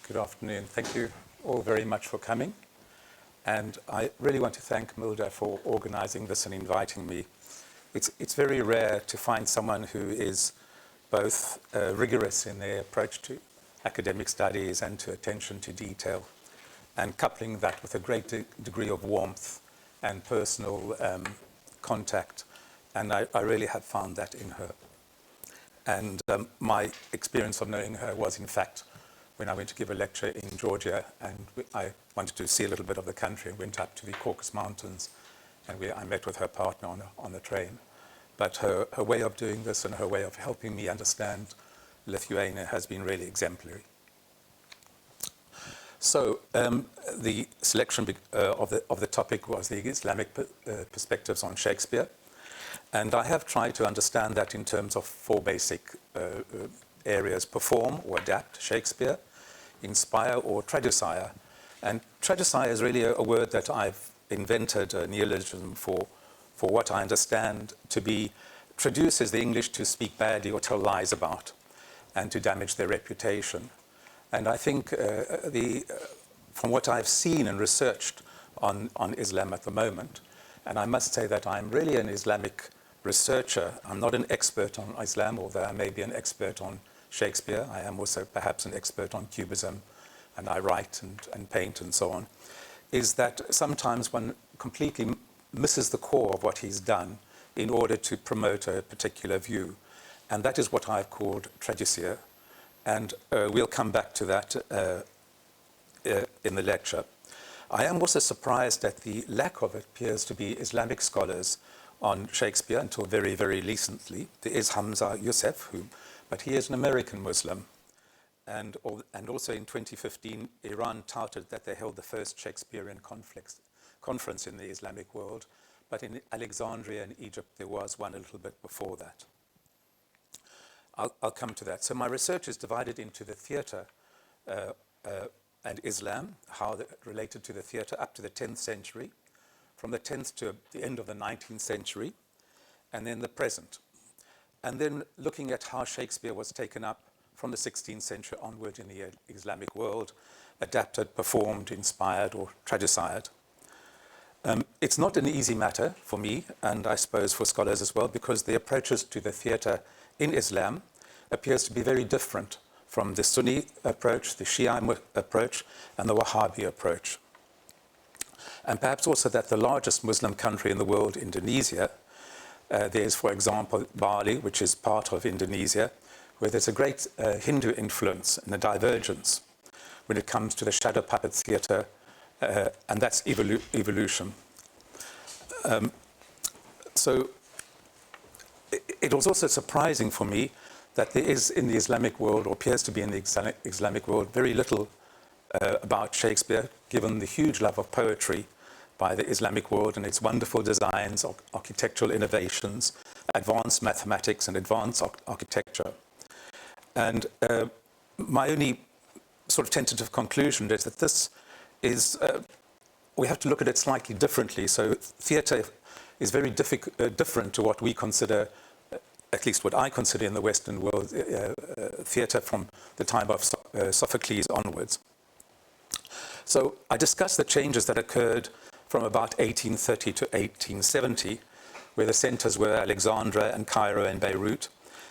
Good afternoon. Thank you all very much for coming. And I really want to thank Milda for organizing this and inviting me. It's very rare to find someone who is both rigorous in their approach to academic studies and to attention to detail, and coupling that with a great degree of warmth and personal contact. And I really have found that in her. And my experience of knowing her was, in fact, when I went to give a lecture in Georgia, and I wanted to see a little bit of the country, and went up to the Caucasus Mountains, and I met with her partner on the train. But her way of doing this and her way of helping me understand Lithuania has been really exemplary. So the selection of the topic was the Islamic perspectives on Shakespeare. And I have tried to understand that in terms of four basic areas: perform or adapt Shakespeare, inspire or traducire. And traducire is really a word that I've invented, a neologism for what I understand to be traduces the English to speak badly or tell lies about and to damage their reputation. And I think from what I've seen and researched on Islam at the moment, and I must say that I'm really an Islamic researcher. I'm not an expert on Islam, although I may be an expert on Shakespeare. I am also perhaps an expert on Cubism, and I write and paint and so on, is that sometimes one completely misses the core of what he's done in order to promote a particular view. And that is what I've called traducia. And we'll come back to that in the lecture. I am also surprised at the lack of, it appears to be, Islamic scholars on Shakespeare until very, very recently. There is Hamza Youssef, but he is an American Muslim. And also in 2015, Iran touted that they held the first Shakespearean conference in the Islamic world. But in Alexandria in Egypt, there was one a little bit before that. I'll come to that. So my research is divided into the theatre and Islam, how it related to the theatre up to the 10th century, from the 10th to the end of the 19th century, and then the present. And then looking at how Shakespeare was taken up from the 16th century onward in the Islamic world, adapted, performed, inspired, or traducired. It's not an easy matter for me, and I suppose for scholars as well, because the approaches to the theatre in Islam appears to be very different from the Sunni approach, the Shia approach, and the Wahhabi approach. And perhaps also that the largest Muslim country in the world, Indonesia, there's, for example, Bali, which is part of Indonesia, where there's a great Hindu influence and a divergence when it comes to the shadow puppet theatre, and that's evolution. So it was also surprising for me that there is in the Islamic world, or appears to be in the Islamic world, very little about Shakespeare, given the huge love of poetry by the Islamic world and its wonderful designs, architectural innovations, advanced mathematics and advanced architecture. And my only sort of tentative conclusion is that this is, we have to look at it slightly differently. So theatre is very different to what we consider, at least what I consider in the Western world, theatre from the time of Sophocles onwards. So I discussed the changes that occurred from about 1830 to 1870, where the centers were Alexandria and Cairo and Beirut.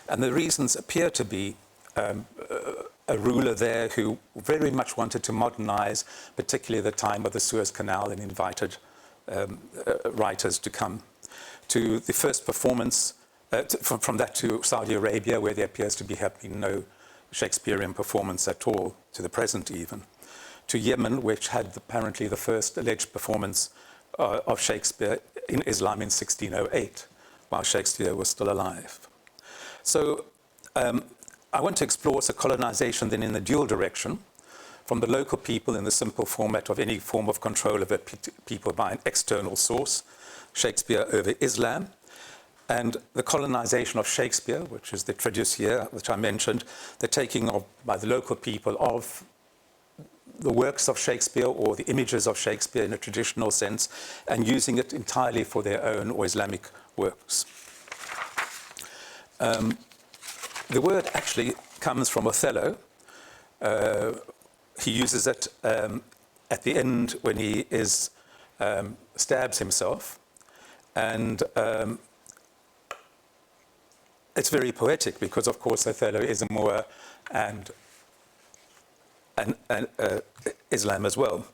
And the reasons appear to be a ruler there who very much wanted to modernize, particularly the time of the Suez Canal, and invited writers to come. To the first performance, from that to Saudi Arabia, where there appears to have been no Shakespearean performance at all, to the present even. To Yemen, which had apparently the first alleged performance of Shakespeare in Islam in 1608, while Shakespeare was still alive. So I want to explore the colonization then in the dual direction, from the local people in the simple format of any form of control of a people by an external source, Shakespeare over Islam, and the colonization of Shakespeare, which is the traducia, which I mentioned, the taking of by the local people of the works of Shakespeare or the images of Shakespeare in a traditional sense, and using it entirely for their own or Islamic works. The word actually comes from Othello, he uses it at the end when he stabs himself, and it's very poetic because, of course, Othello is a Moor and Islam as well.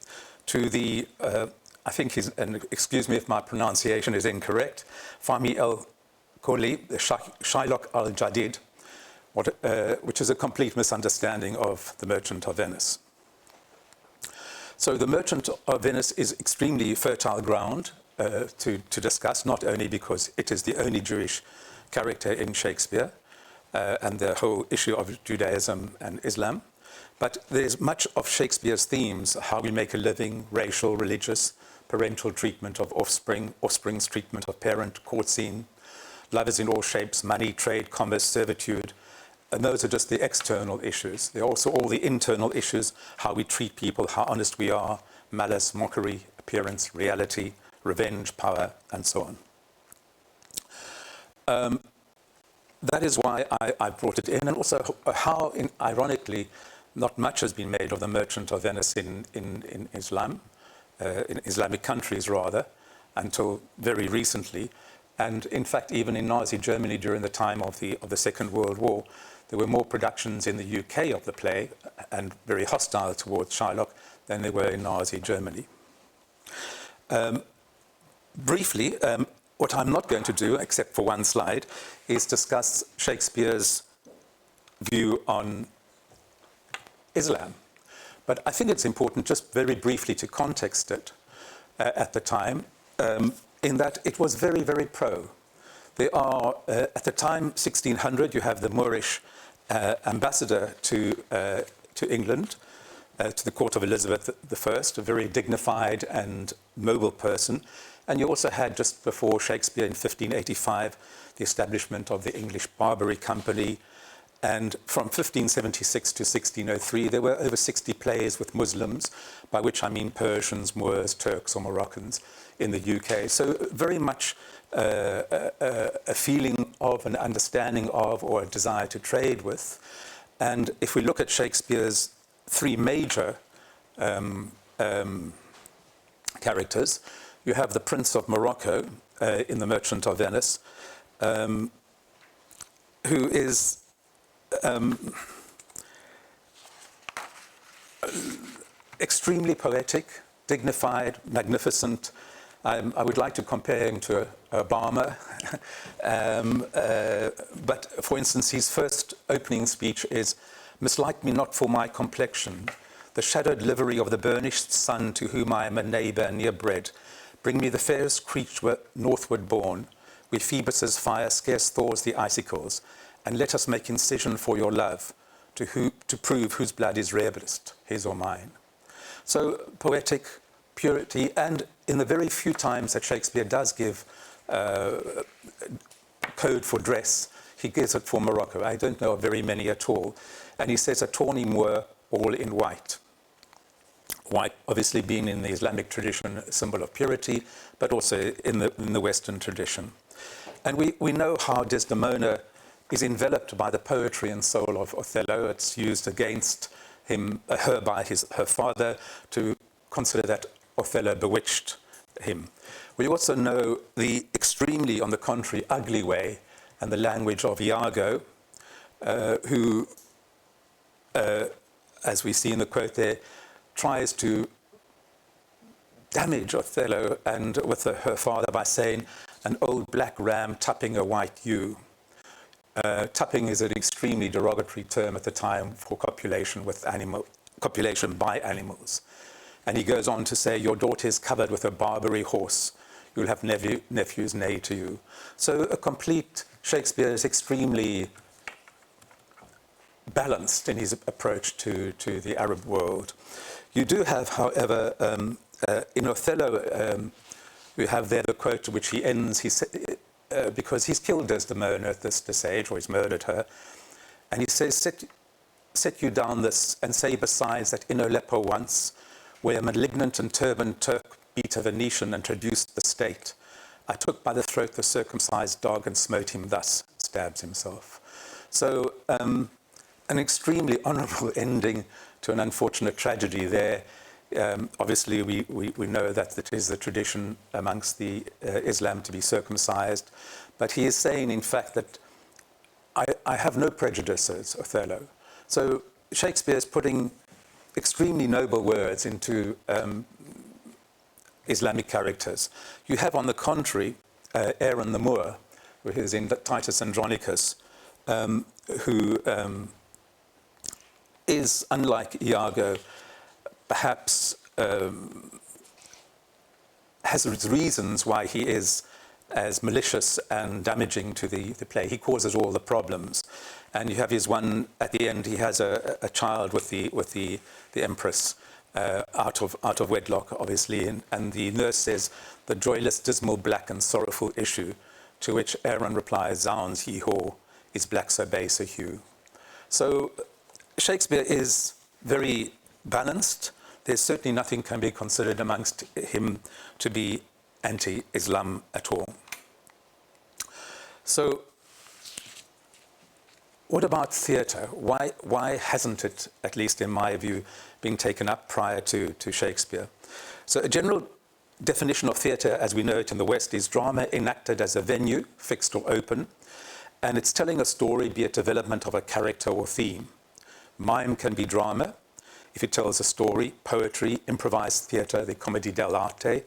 To the, I think he's, and excuse me if my pronunciation is incorrect, Fahmi al-Kholi, Shylock al-Jadid, which is a complete misunderstanding of The Merchant of Venice. So The Merchant of Venice is extremely fertile ground to discuss, not only because it is the only Jewish character in Shakespeare and the whole issue of Judaism and Islam, but there's much of Shakespeare's themes: how we make a living, racial, religious, parental treatment of offspring, offspring's treatment of parent, court scene, lovers in all shapes, money, trade, commerce, servitude. And those are just the external issues. There are also all the internal issues: how we treat people, how honest we are, malice, mockery, appearance, reality, revenge, power, and so on. That is why I brought it in, and also how, ironically, not much has been made of The Merchant of Venice in Islam, in Islamic countries rather, until very recently. And in fact, even in Nazi Germany during the time of the Second World War, there were more productions in the UK of the play, and very hostile towards Shylock, than there were in Nazi Germany. Briefly, what I'm not going to do, except for one slide, is discuss Shakespeare's view on Islam. But I think it's important just very briefly to context it at the time, in that it was very, very pro. There are, at the time, 1600, you have the Moorish ambassador to England, to the court of Elizabeth I, a very dignified and noble person. And you also had, just before Shakespeare in 1585, the establishment of the English Barbary Company. And from 1576 to 1603, there were over 60 plays with Muslims, by which I mean Persians, Moors, Turks, or Moroccans in the UK. So very much a feeling of, an understanding of, or a desire to trade with. And if we look at Shakespeare's three major characters, you have the Prince of Morocco in The Merchant of Venice, who is extremely poetic, dignified, magnificent. I would like to compare him to Obama. But for instance, his first opening speech is, "Mislike me not for my complexion, the shadowed livery of the burnished sun, to whom I am a neighbour near bred. Bring me the fairest creature northward born, where Phoebus's fire scarce thaws the icicles, and let us make incision for your love, to prove whose blood is rarest, his or mine." So poetic, purity, and in the very few times that Shakespeare does give code for dress, he gives it for Morocco. I don't know of very many at all. And he says, "A tawny Moor, all in white." White obviously being in the Islamic tradition a symbol of purity, but also in the Western tradition. And we know how Desdemona is enveloped by the poetry and soul of Othello. It's used against her by her father to consider that Othello bewitched him. We also know the extremely, on the contrary, ugly way and the language of Iago, who, as we see in the quote there, tries to damage Othello and with her father by saying, "An old black ram tupping a white ewe." Tupping is an extremely derogatory term at the time for copulation by animals. And he goes on to say, "Your daughter is covered with a Barbary horse. You'll have nephews neigh to you." So a complete, Shakespeare is extremely balanced in his approach to the Arab world. You do have, however, in Othello, we have there the quote which he ends, because he's killed Desdemona at this stage, or he's murdered her, and he says, set you down this, and say besides that in Aleppo once, where a malignant and turbaned Turk beat a Venetian and traduced the state, I took by the throat the circumcised dog and smote him thus," stabs himself. So an extremely honourable ending to an unfortunate tragedy there. Obviously, we know that it is the tradition amongst the Islam to be circumcised, but he is saying, in fact, that I have no prejudices, Othello. So Shakespeare is putting extremely noble words into Islamic characters. You have, on the contrary, Aaron the Moor, who is in Titus Andronicus, who is, unlike Iago, perhaps has reasons why he is as malicious and damaging to the play. He causes all the problems. And you have his one, at the end, he has a child with the empress out of wedlock, obviously, and the nurse says, "The joyless, dismal, black and sorrowful issue," to which Aaron replies, "Zounds, he whore, is black so base a hue." So Shakespeare is very balanced. There's certainly nothing can be considered amongst him to be anti-Islam at all. So what about theatre? Why hasn't it, at least in my view, been taken up prior to Shakespeare? So a general definition of theatre as we know it in the West is drama enacted as a venue, fixed or open, and it's telling a story, be it development of a character or theme. Mime can be drama if it tells a story, poetry, improvised theatre, the commedia dell'arte,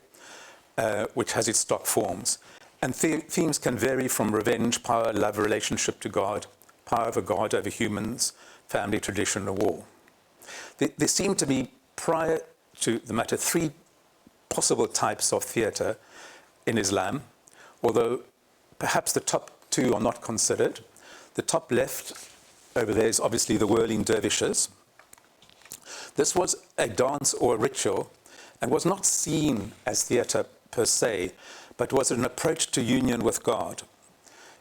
which has its stock forms. And themes can vary from revenge, power, love, relationship to God, power of a God over humans, family, tradition, or war. There seem to be, prior to the matter, three possible types of theatre in Islam, although perhaps the top two are not considered. The top left over there is obviously the whirling dervishes. This was a dance or a ritual and was not seen as theatre per se, but was an approach to union with God.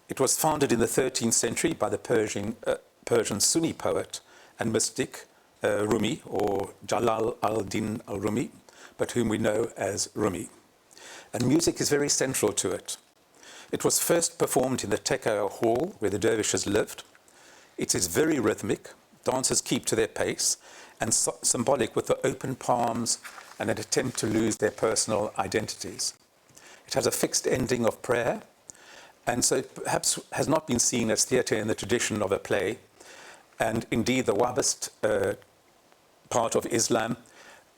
It was founded in the 13th century by the Persian Sunni poet and mystic Rumi, or Jalal al-Din al-Rumi, but whom we know as Rumi. And music is very central to it. It was first performed in the Tekke hall where the dervishes lived. It is very rhythmic. Dancers keep to their pace and symbolic with the open palms and an attempt to lose their personal identities. It has a fixed ending of prayer, and so it perhaps has not been seen as theatre in the tradition of a play. And indeed, the Wahhabist part of Islam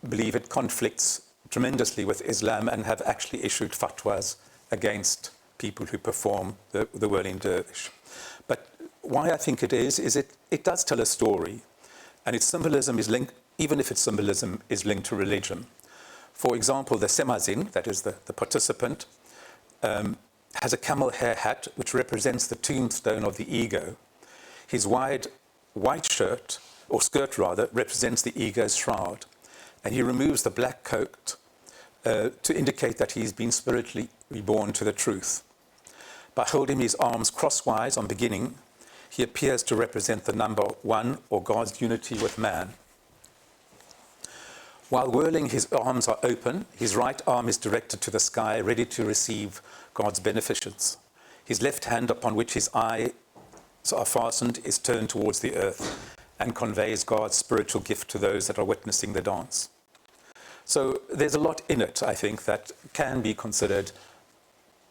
believe it conflicts tremendously with Islam and have actually issued fatwas against people who perform the whirling dervish. But why I think it is it does tell a story, and its symbolism is linked, even if its symbolism is linked to religion. For example, the semazin, that is the participant, has a camel hair hat which represents the tombstone of the ego. His wide white shirt, or skirt rather, represents the ego's shroud. And he removes the black coat to indicate that he's been spiritually reborn to the truth. By holding his arms crosswise on beginning, he appears to represent the number one, or God's unity with man. While whirling, his arms are open. His right arm is directed to the sky, ready to receive God's beneficence. His left hand, upon which his eyes are fastened, is turned towards the earth and conveys God's spiritual gift to those that are witnessing the dance. So there's a lot in it, I think, that can be considered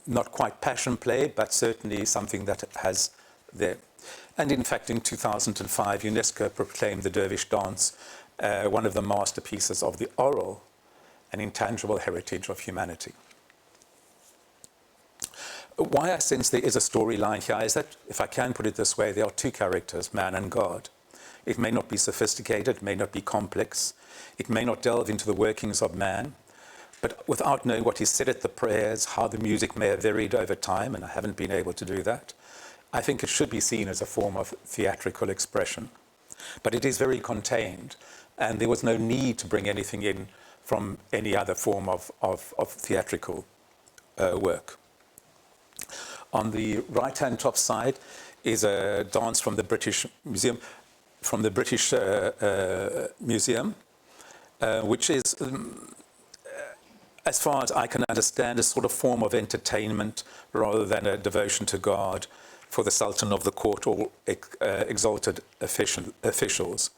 not quite passion play, but certainly something that has there. And in fact, in 2005, UNESCO proclaimed the dervish dance one of the masterpieces of the oral and intangible heritage of humanity. Why I sense there is a storyline here is that, if I can put it this way, there are two characters, man and God. It may not be sophisticated, it may not be complex, it may not delve into the workings of man, but without knowing what is said at the prayers, how the music may have varied over time, and I haven't been able to do that, I think it should be seen as a form of theatrical expression. But it is very contained, and there was no need to bring anything in from any other form of theatrical work. On the right-hand top side is a dance from the British Museum, which is, as far as I can understand, a sort of form of entertainment rather than a devotion to God for the Sultan of the court or exalted officials.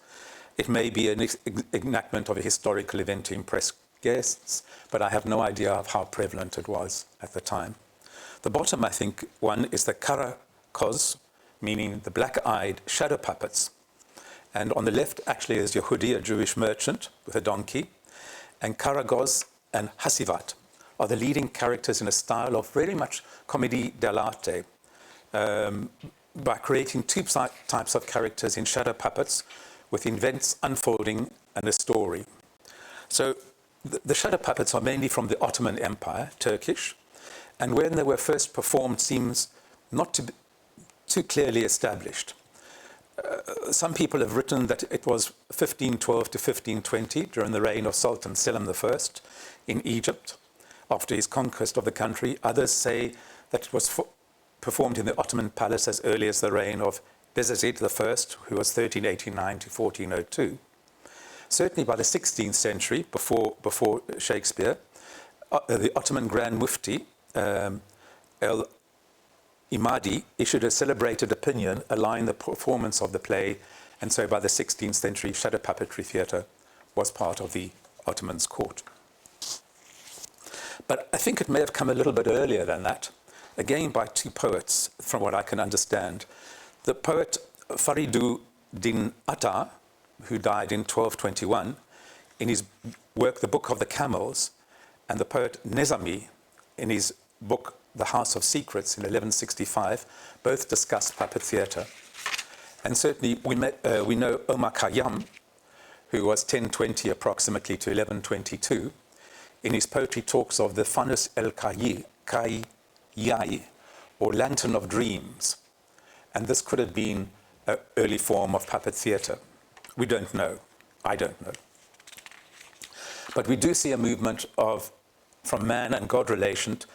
It may be an enactment of a historical event to impress guests, but I have no idea of how prevalent it was at the time. The bottom, I think, one is the karakos, meaning the black-eyed shadow puppets. And on the left, actually, is Yehudi, a Jewish merchant with a donkey. And Karagos and Hasivat are the leading characters in a style of very much comedy dell'arte, by creating two types of characters in shadow puppets with events unfolding and a story. So the shadow puppets are mainly from the Ottoman Empire, Turkish, and when they were first performed seems not to be too clearly established. Some people have written that it was 1512 to 1520 during the reign of Sultan Selim I in Egypt after his conquest of the country. Others say that it was performed in the Ottoman palace as early as the reign of Bezazid I, who was 1389 to 1402. Certainly by the 16th century, before Shakespeare, the Ottoman Grand Mufti, Imadi, issued a celebrated opinion allowing the performance of the play, and so by the 16th century, shadow puppetry theatre was part of the Ottomans' court. But I think it may have come a little bit earlier than that, again by two poets, from what I can understand. The poet Fariduddin Atta, who died in 1221, in his work, The Book of the Camels, and the poet Nezami, in his book, The House of Secrets, in 1165, both discussed puppet theatre. And certainly we know Omar Khayyam, who was 1020 approximately to 1122, in his poetry talks of the Fanus el-Kayyai, or Lantern of Dreams. And this could have been an early form of puppet theatre. We don't know. I don't know. But we do see a movement from man and God relationship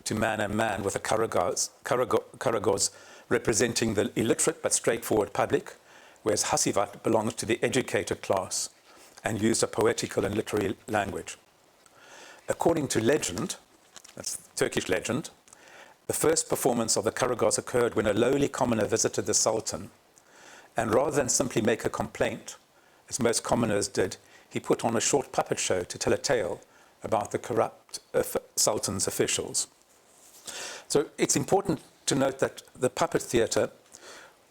to man and man, with a karagos representing the illiterate but straightforward public, whereas Hasivat belongs to the educated class and used a poetical and literary language. According to legend, that's Turkish legend, the first performance of the karagos occurred when a lowly commoner visited the Sultan, and rather than simply make a complaint, as most commoners did, he put on a short puppet show to tell a tale about the corrupt Sultan's officials. So it's important to note that the puppet theatre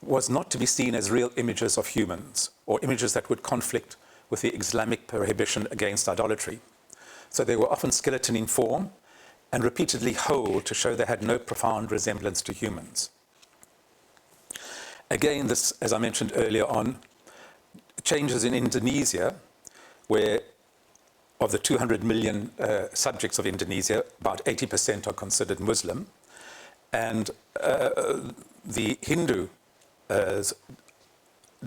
was not to be seen as real images of humans, or images that would conflict with the Islamic prohibition against idolatry. So they were often skeleton in form and repeatedly whole to show they had no profound resemblance to humans. Again, this, as I mentioned earlier on, changes in Indonesia, where of the 200 million subjects of Indonesia, about 80% are considered Muslim, and the Hindu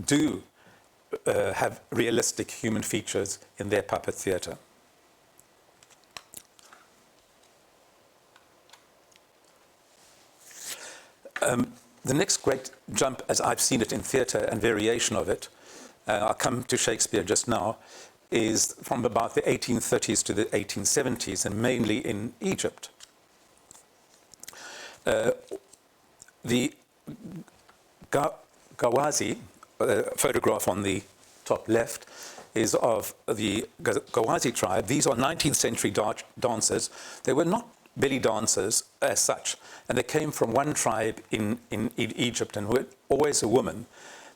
do have realistic human features in their puppet theatre. The next great jump, as I've seen it in theatre and variation of it, I'll come to Shakespeare just now, is from about the 1830s to the 1870s, and mainly in Egypt. The Gawazi, photograph on the top left, is of the Gawazi tribe. These are 19th century dancers. They were not belly dancers as such, and they came from one tribe in Egypt and were always a woman.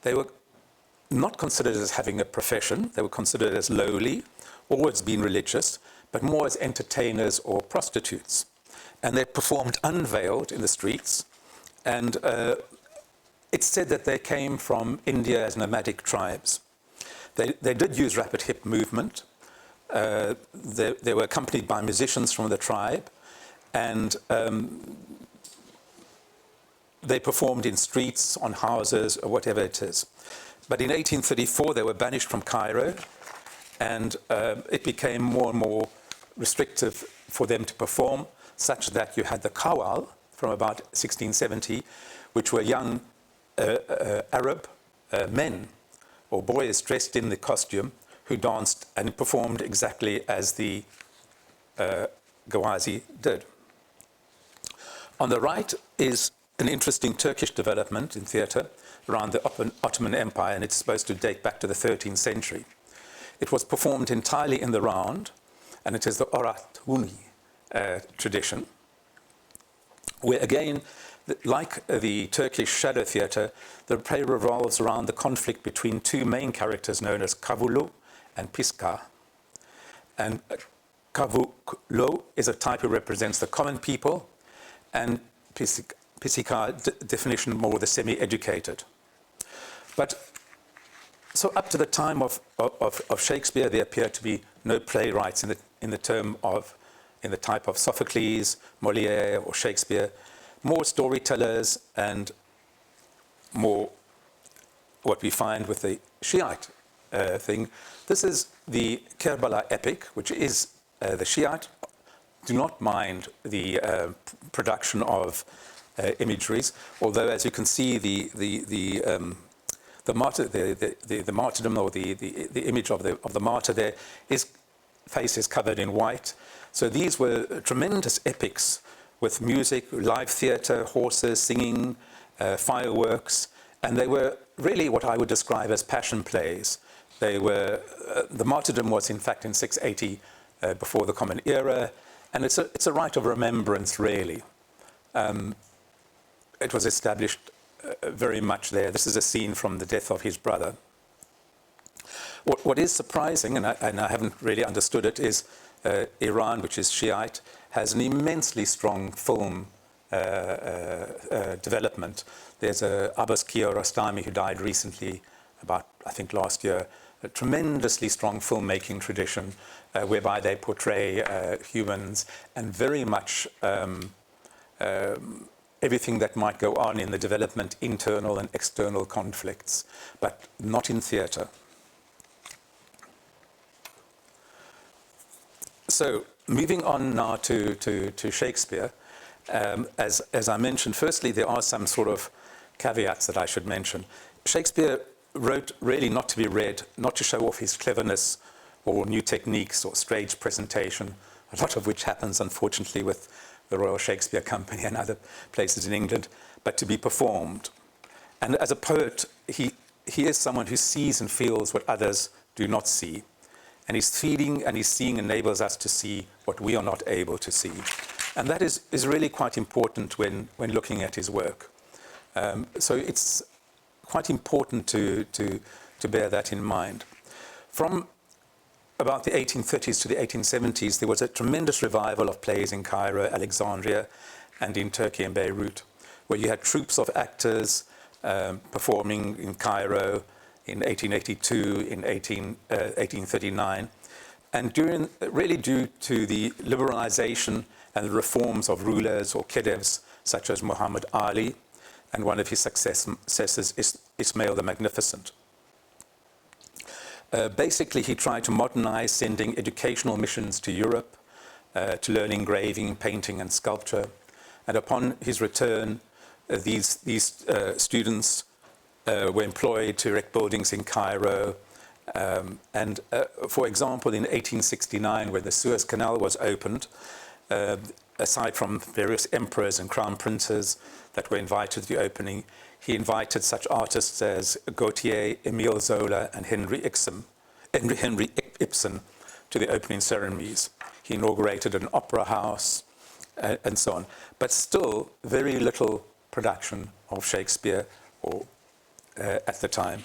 They were not considered as having a profession. They were considered as lowly, always been religious, but more as entertainers or prostitutes. And they performed unveiled in the streets, and it's said that they came from India as nomadic tribes. They did use rapid hip movement. They were accompanied by musicians from the tribe, and they performed in streets, on houses, or whatever it is. But in 1834, they were banished from Cairo, and it became more and more restrictive for them to perform, such that you had the Kawal from about 1670, which were young Arab men or boys dressed in the costume who danced and performed exactly as the Gawazi did. On the right is an interesting Turkish development in theatre around the Ottoman Empire, and it's supposed to date back to the 13th century. It was performed entirely in the round, and it is the orat-huni tradition, where again, like the Turkish shadow theatre, the play revolves around the conflict between two main characters known as Kavulu and Piska. And Kavulu is a type who represents the common people, and Pisika, definition more the semi-educated. But so up to the time of Shakespeare, there appear to be no playwrights in the type of Sophocles, Molière, or Shakespeare. More storytellers and more what we find with the Shiite thing. This is the Kerbala epic, which is the Shiite do not mind the production of imageries, although, as you can see, the martyrdom, or the image of the martyr there, his face is covered in white. So these were tremendous epics with music, live theatre, horses, singing, fireworks, and they were really what I would describe as passion plays. They were the martyrdom was in fact in 680 before the Common Era, and it's a rite of remembrance, really. It was established very much there. This is a scene from the death of his brother. What is surprising, and I haven't really understood it, is Iran, which is Shiite, has an immensely strong film development. There's Abbas Kiarostami, who died recently, about, I think, last year, a tremendously strong filmmaking tradition whereby they portray humans and very much everything that might go on in the development, internal and external conflicts, but not in theatre. So, moving on now to Shakespeare, as I mentioned, firstly, there are some sort of caveats that I should mention. Shakespeare wrote really not to be read, not to show off his cleverness or new techniques or stage presentation, a lot of which happens, unfortunately, with the Royal Shakespeare Company and other places in England, but to be performed. And as a poet, he is someone who sees and feels what others do not see. And his feeling and his seeing enables us to see what we are not able to see. And that is really quite important when looking at his work. So it's quite important to bear that in mind. From about the 1830s to the 1870s, there was a tremendous revival of plays in Cairo, Alexandria, and in Turkey and Beirut, where you had troops of actors performing in Cairo in 1882, in 1839, and really due to the liberalization and the reforms of rulers or khedives such as Muhammad Ali and one of his successors, Ismail the Magnificent. Basically, he tried to modernize, sending educational missions to Europe to learn engraving, painting, and sculpture. And upon his return, these students were employed to erect buildings in Cairo. For example, in 1869, when the Suez Canal was opened, aside from various emperors and crown princes that were invited to the opening, he invited such artists as Gautier, Emile Zola, and Henry Ibsen to the opening ceremonies. He inaugurated an opera house, and so on. But still, very little production of Shakespeare at the time.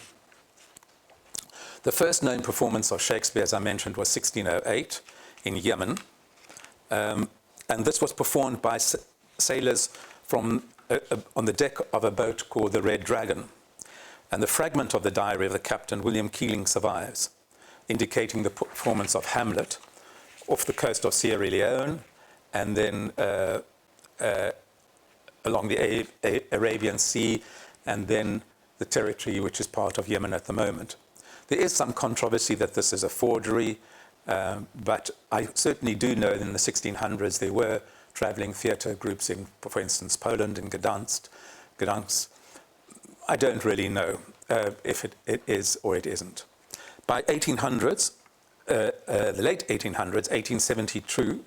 The first known performance of Shakespeare, as I mentioned, was 1608 in Yemen. And this was performed by sailors on the deck of a boat called the Red Dragon. And the fragment of the diary of the captain, William Keeling, survives, indicating the performance of Hamlet off the coast of Sierra Leone, and then along the Arabian Sea, and then the territory which is part of Yemen at the moment. There is some controversy that this is a forgery, but I certainly do know that in the 1600s there were traveling theatre groups in, for instance, Poland and Gdansk. I don't really know if it is or it isn't. By 1800s, the late 1800s, 1872,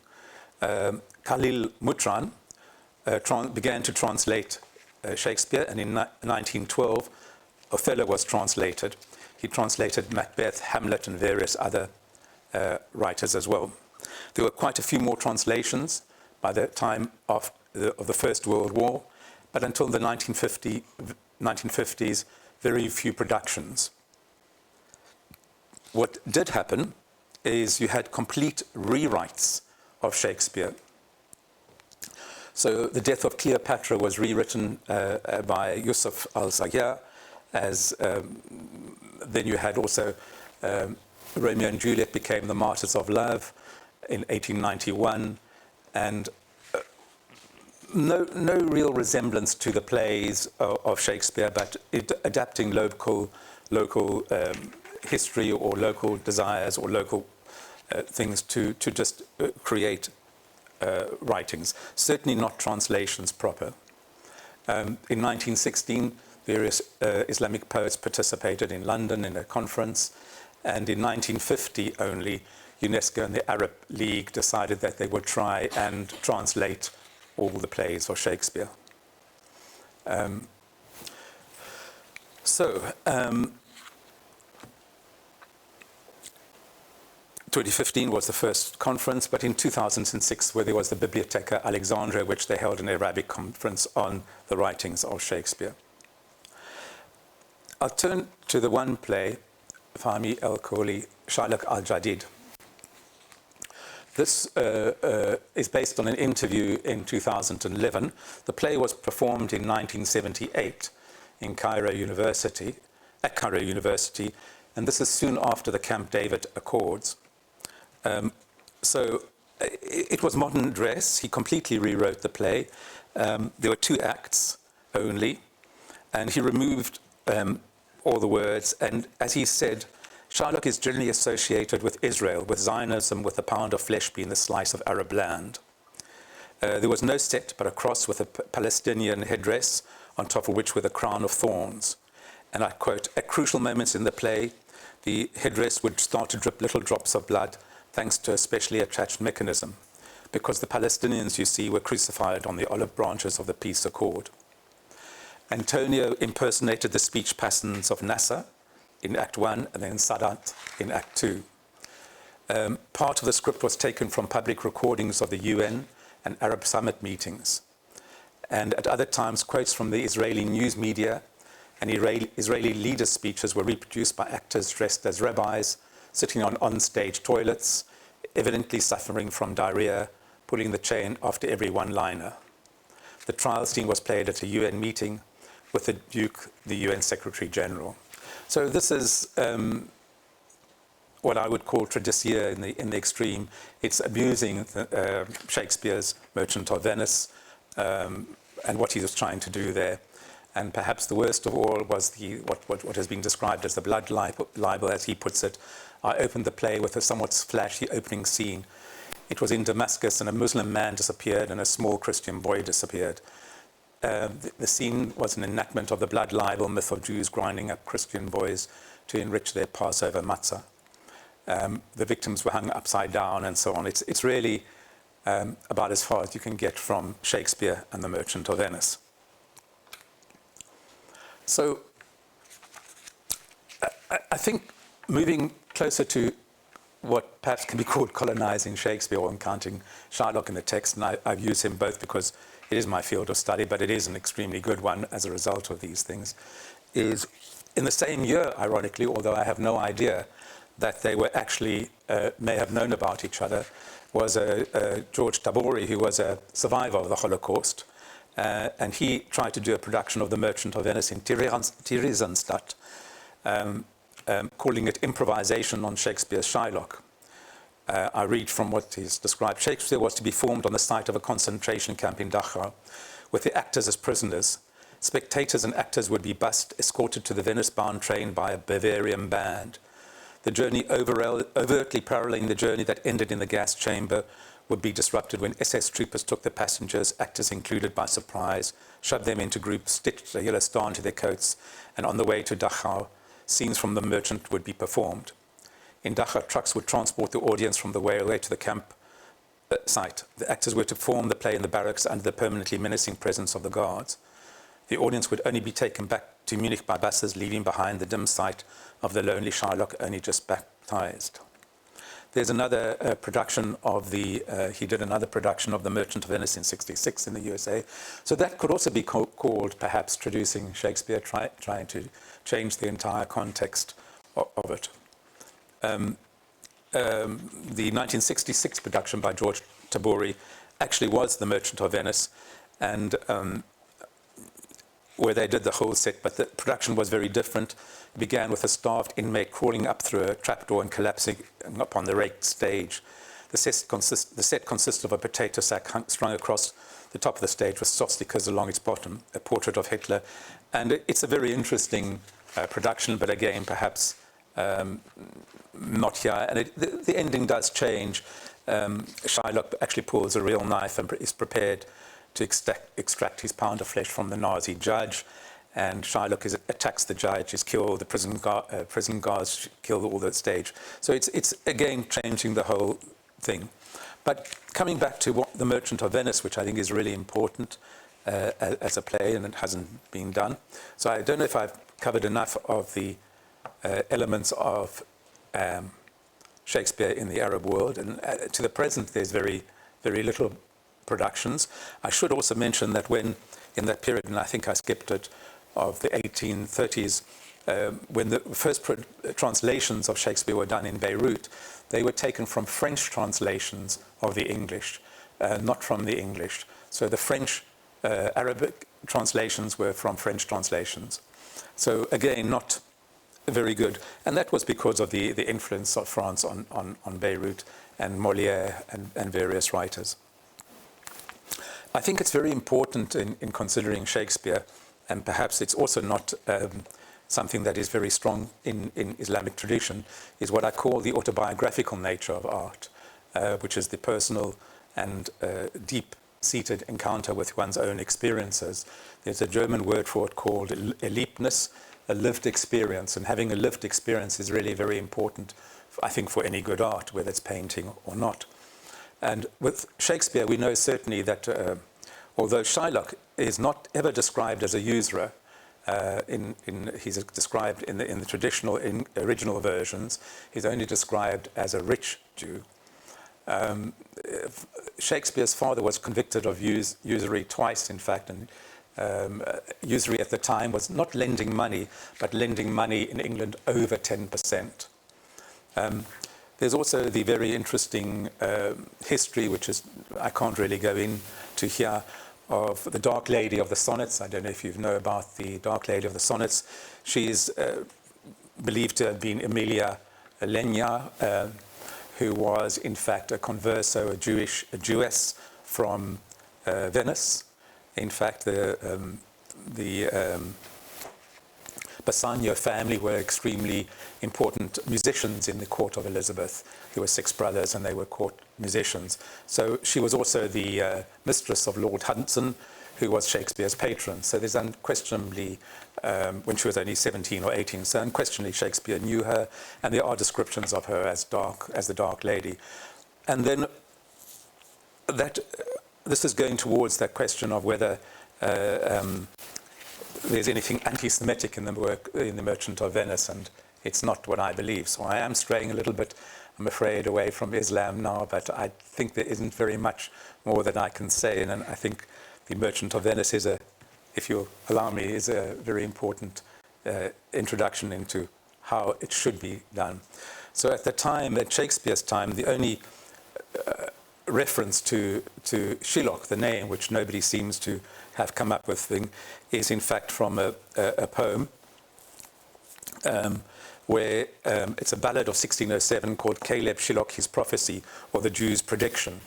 Khalil Mutran began to translate Shakespeare, and in 1912, Othello was translated. He translated Macbeth, Hamlet, and various other writers as well. There were quite a few more translations by the time of the First World War, but until the 1950s, very few productions. What did happen is you had complete rewrites of Shakespeare. So The Death of Cleopatra was rewritten by Yusuf al-Zaghir, as then you had also Romeo and Juliet became The Martyrs of Love in 1891, and no real resemblance to the plays of Shakespeare, but adapting local history or local desires or local things to just create writings. Certainly not translations proper. In 1916, various Islamic poets participated in London in a conference, and in 1950 only, UNESCO and the Arab League decided that they would try and translate all the plays of Shakespeare. 2015 was the first conference, but in 2006, where there was the Bibliotheca Alexandria, which they held an Arabic conference on the writings of Shakespeare. I'll turn to the one play, Fahmi el-Kholi, Shylock al-Jadid. This is based on an interview in 2011. The play was performed in 1978 at Cairo University, and this is soon after the Camp David Accords. So it was modern dress. He completely rewrote the play. There were 2 acts only, and he removed all the words. And as he said, Shylock is generally associated with Israel, with Zionism, with the pound of flesh being the slice of Arab land. There was no set but a cross with a Palestinian headdress, on top of which were the crown of thorns. And I quote, "At crucial moments in the play, the headdress would start to drip little drops of blood, thanks to a specially attached mechanism, because the Palestinians, you see, were crucified on the olive branches of the peace accord." Antonio impersonated the speech patterns of Nasser in Act 1 and then Sadat in Act 2. Part of the script was taken from public recordings of the UN and Arab summit meetings. And at other times, quotes from the Israeli news media and Israeli leaders' speeches were reproduced by actors dressed as rabbis, sitting on on-stage toilets, evidently suffering from diarrhea, pulling the chain after every one-liner. The trial scene was played at a UN meeting with the Duke, the UN Secretary General. So this is what I would call tradicia in the extreme. It's abusing Shakespeare's Merchant of Venice and what he was trying to do there. And perhaps the worst of all was what has been described as the blood libel, as he puts it. I opened the play with a somewhat flashy opening scene. It was in Damascus, and a Muslim man disappeared and a small Christian boy disappeared. The scene was an enactment of the blood libel myth of Jews grinding up Christian boys to enrich their Passover matzah. The victims were hung upside down and so on. It's really about as far as you can get from Shakespeare and the Merchant of Venice. So I think moving closer to what perhaps can be called colonizing Shakespeare or encountering Shylock in the text, and I've used him both because it is my field of study, but it is an extremely good one as a result of these things, is in the same year, ironically, although I have no idea that they were actually, may have known about each other, was George Tabori, who was a survivor of the Holocaust, and he tried to do a production of The Merchant of Venice in Theresienstadt, calling it Improvisation on Shakespeare's Shylock. I read from what he's described. Shakespeare was to be formed on the site of a concentration camp in Dachau, with the actors as prisoners. Spectators and actors would be bussed, escorted to the Venice-bound train by a Bavarian band. The journey overtly paralleling the journey that ended in the gas chamber would be disrupted when SS troopers took the passengers, actors included, by surprise, shoved them into groups, stitched a yellow star into their coats, and on the way to Dachau, scenes from The Merchant would be performed. In Dachau, trucks would transport the audience from the railway to the camp site. The actors were to perform the play in the barracks under the permanently menacing presence of the guards. the audience would only be taken back to Munich by buses, leaving behind the dim sight of the lonely Shylock, only just baptized. There's another production of he did another production of The Merchant of Venice in '66 in the USA. So that could also be called perhaps traducing Shakespeare, trying to change the entire context of it. The 1966 production by George Tabori actually was The Merchant of Venice, and where they did the whole set, but the production was very different. It began with a starved inmate crawling up through a trapdoor and collapsing upon the raked stage. The set consists of a potato sack strung across the top of the stage with swastikas along its bottom, a portrait of Hitler. And it's a very interesting production, but again, perhaps not here. And the ending does change. Shylock actually pulls a real knife and is prepared to extract his pound of flesh from the Nazi judge. And Shylock attacks the judge, is killed, the prison guards kill all the stage. So it's again changing the whole thing. But coming back to The Merchant of Venice, which I think is really important as a play, and it hasn't been done. So I don't know if I've covered enough of the elements of Shakespeare in the Arab world. And to the present, there's very, very little productions. I should also mention that when, in that period, and I think I skipped it, of the 1830s, when the first translations of Shakespeare were done in Beirut, they were taken from French translations of the English, not from the English. So the French Arabic translations were from French translations. So again, not very good. And that was because of the influence of France on Beirut and Molière and various writers. I think it's very important in considering Shakespeare, and perhaps it's also not something that is very strong in Islamic tradition, is what I call the autobiographical nature of art, which is the personal and deep-seated encounter with one's own experiences. There's a German word for it called Erlebnis, a lived experience, and having a lived experience is really very important, I think, for any good art, whether it's painting or not. And with Shakespeare, we know certainly that although Shylock is not ever described as a usurer, he's described in the traditional, original versions, he's only described as a rich Jew. Shakespeare's father was convicted of usury twice, in fact, and usury at the time was not lending money, but lending money in England over 10%. There's also the very interesting history, which is, I can't really go into here, of the Dark Lady of the Sonnets. I don't know if you know about the Dark Lady of the Sonnets. She's believed to have been Emilia Lenya, who was in fact a converso, a Jewess from Venice. In fact, the Bassanio family were extremely important musicians in the court of Elizabeth. There were 6 brothers and they were court musicians. So she was also the mistress of Lord Hudson, who was Shakespeare's patron. So there's unquestionably, when she was only 17 or 18, so unquestionably Shakespeare knew her, and there are descriptions of her as the Dark Lady. And then this is going towards that question of whether there's anything anti-Semitic in the work in The Merchant of Venice, and it's not what I believe. So I am straying a little bit, I'm afraid, away from Islam now, but I think there isn't very much more that I can say, and I think The Merchant of Venice is if you'll allow me, is a very important introduction into how it should be done. So at the time, at Shakespeare's time, the only reference to Shylock, the name, which nobody seems to have come up with, is in fact from a poem where it's a ballad of 1607 called Caleb Shylock, His Prophecy, or the Jew's Prediction.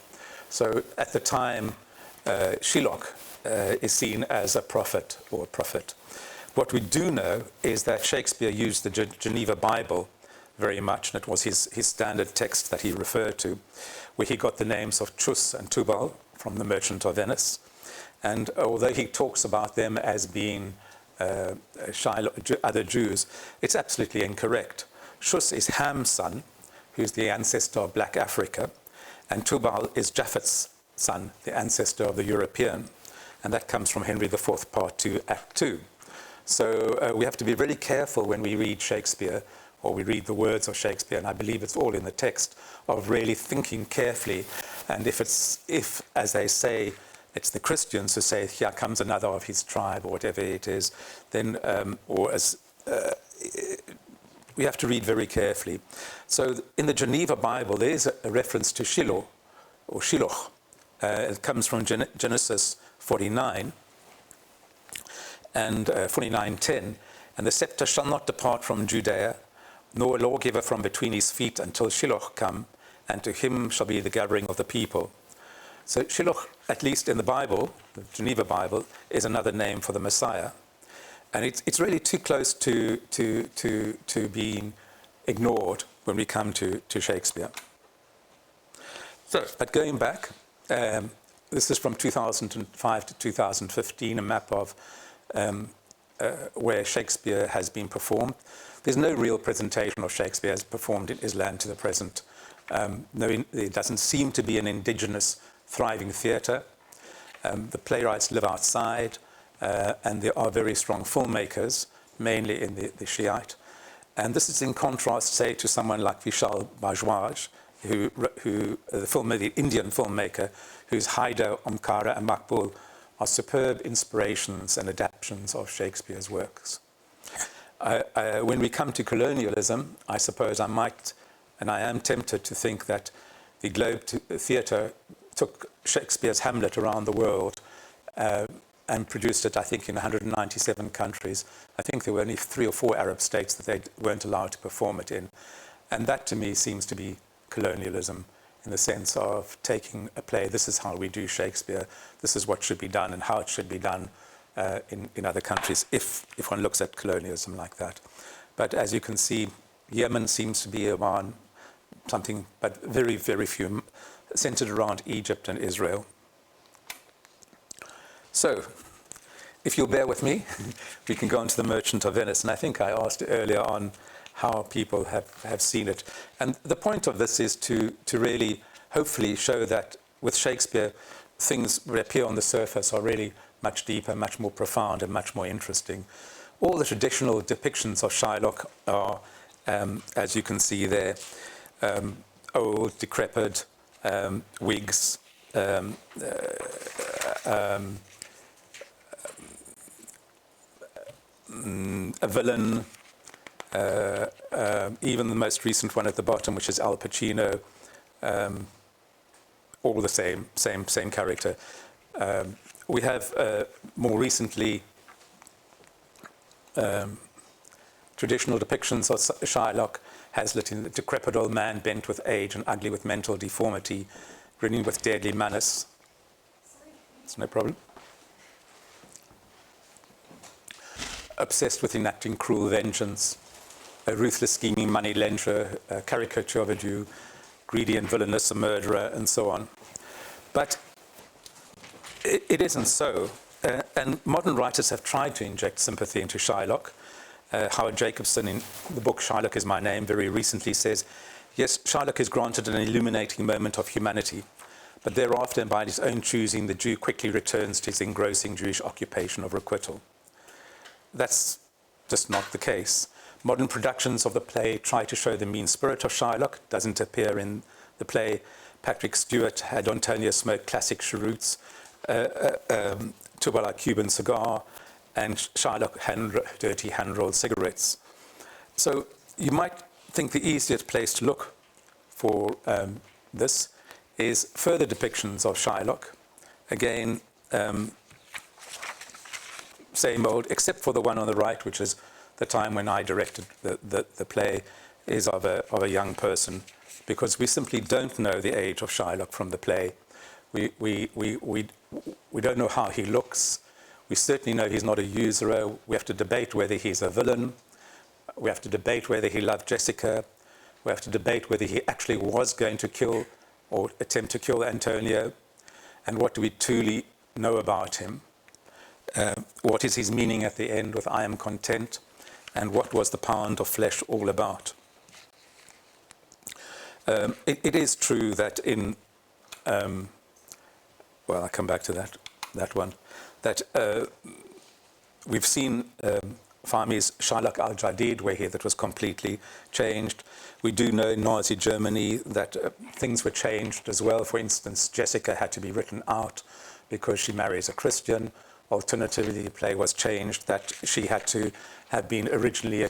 So at the time, Shylock is seen as a prophet or a prophet. What we do know is that Shakespeare used the Geneva Bible very much, and it was his standard text that he referred to, where he got the names of Chus and Tubal from The Merchant of Venice. And although he talks about them as being other Jews, it's absolutely incorrect. Chus is Ham's son, who's the ancestor of Black Africa, and Tubal is Japhet's son, the ancestor of the European. and that comes from Henry IV, Part 2, Act 2. So we have to be really careful when we read Shakespeare, or we read the words of Shakespeare, and I believe it's all in the text, of really thinking carefully. And if, as they say, it's the Christians who say, here comes another of his tribe, or whatever it is, then, we have to read very carefully. So in the Geneva Bible, there is a reference to Shiloh, or Shiloh. It comes from Genesis 49, and 49:10, and the scepter shall not depart from Judea, nor a lawgiver from between his feet until Shiloh come, and to him shall be the gathering of the people. So Shiloh, at least in the Bible, the Geneva Bible, is another name for the Messiah. And it's really too close to being ignored when we come to Shakespeare. So, but going back, this is from 2005 to 2015, a map of where Shakespeare has been performed. There's no real presentation of Shakespeare as performed in Islam to the present. There doesn't seem to be an indigenous thriving theatre. The playwrights live outside, and there are very strong filmmakers, mainly in the Shiite. And this is in contrast, say, to someone like Vishal Bhardwaj, the Indian filmmaker, whose Haida, Omkara, and Maqbul are superb inspirations and adaptations of Shakespeare's works. When we come to colonialism, I suppose I might, and I am tempted to think that the Globe Theatre took Shakespeare's Hamlet around the world and produced it, I think, in 197 countries. I think there were only 3 or 4 Arab states that they weren't allowed to perform it in. And that, to me, seems to be colonialism, in the sense of taking a play, this is how we do Shakespeare, this is what should be done and how it should be done in other countries, if one looks at colonialism like that. But as you can see, Yemen seems to be around something, but very, very few, centered around Egypt and Israel. So, if you'll bear with me, we can go on to The Merchant of Venice. And I think I asked earlier on how people have seen it. And the point of this is to really, hopefully, show that with Shakespeare, things that appear on the surface are really much deeper, much more profound, and much more interesting. All the traditional depictions of Shylock are, as you can see there, old, decrepit, wigs, a villain, even the most recent one at the bottom, which is Al Pacino, all the same character. We have more recently traditional depictions of Shylock, Hazlitt, in the decrepit old man bent with age and ugly with mental deformity, grinning with deadly menace. It's no problem. Obsessed with enacting cruel vengeance, a ruthless scheming money lender, a caricature of a Jew, greedy and villainous, a murderer, and so on. But it isn't so. And modern writers have tried to inject sympathy into Shylock. Howard Jacobson, in the book Shylock is My Name, very recently says, yes, Shylock is granted an illuminating moment of humanity, but thereafter, and by his own choosing, the Jew quickly returns to his engrossing Jewish occupation of requital. That's just not the case. Modern productions of the play try to show the mean spirit of Shylock. Doesn't appear in the play. Patrick Stewart had Antonio smoke classic cheroots, Tubala Cuban cigar, and Shylock dirty hand-rolled cigarettes. So you might think the easiest place to look for this is further depictions of Shylock. Again, same old, except for the one on the right, which is the time when I directed the play, is of a young person, because we simply don't know the age of Shylock from the play. We don't know how he looks. We certainly know he's not a usurer. We have to debate whether he's a villain. We have to debate whether he loved Jessica. We have to debate whether he actually was going to kill or attempt to kill Antonio. And what do we truly know about him? What is his meaning at the end with I am content? And what was the pound of flesh all about? It is true that in, well, I'll come back to that one. that we've seen Fahmi's Shylock al-Jadid, where here that was completely changed. We do know in Nazi Germany that things were changed as well. For instance, Jessica had to be written out because she marries a Christian. Alternatively, the play was changed that she had to have been originally a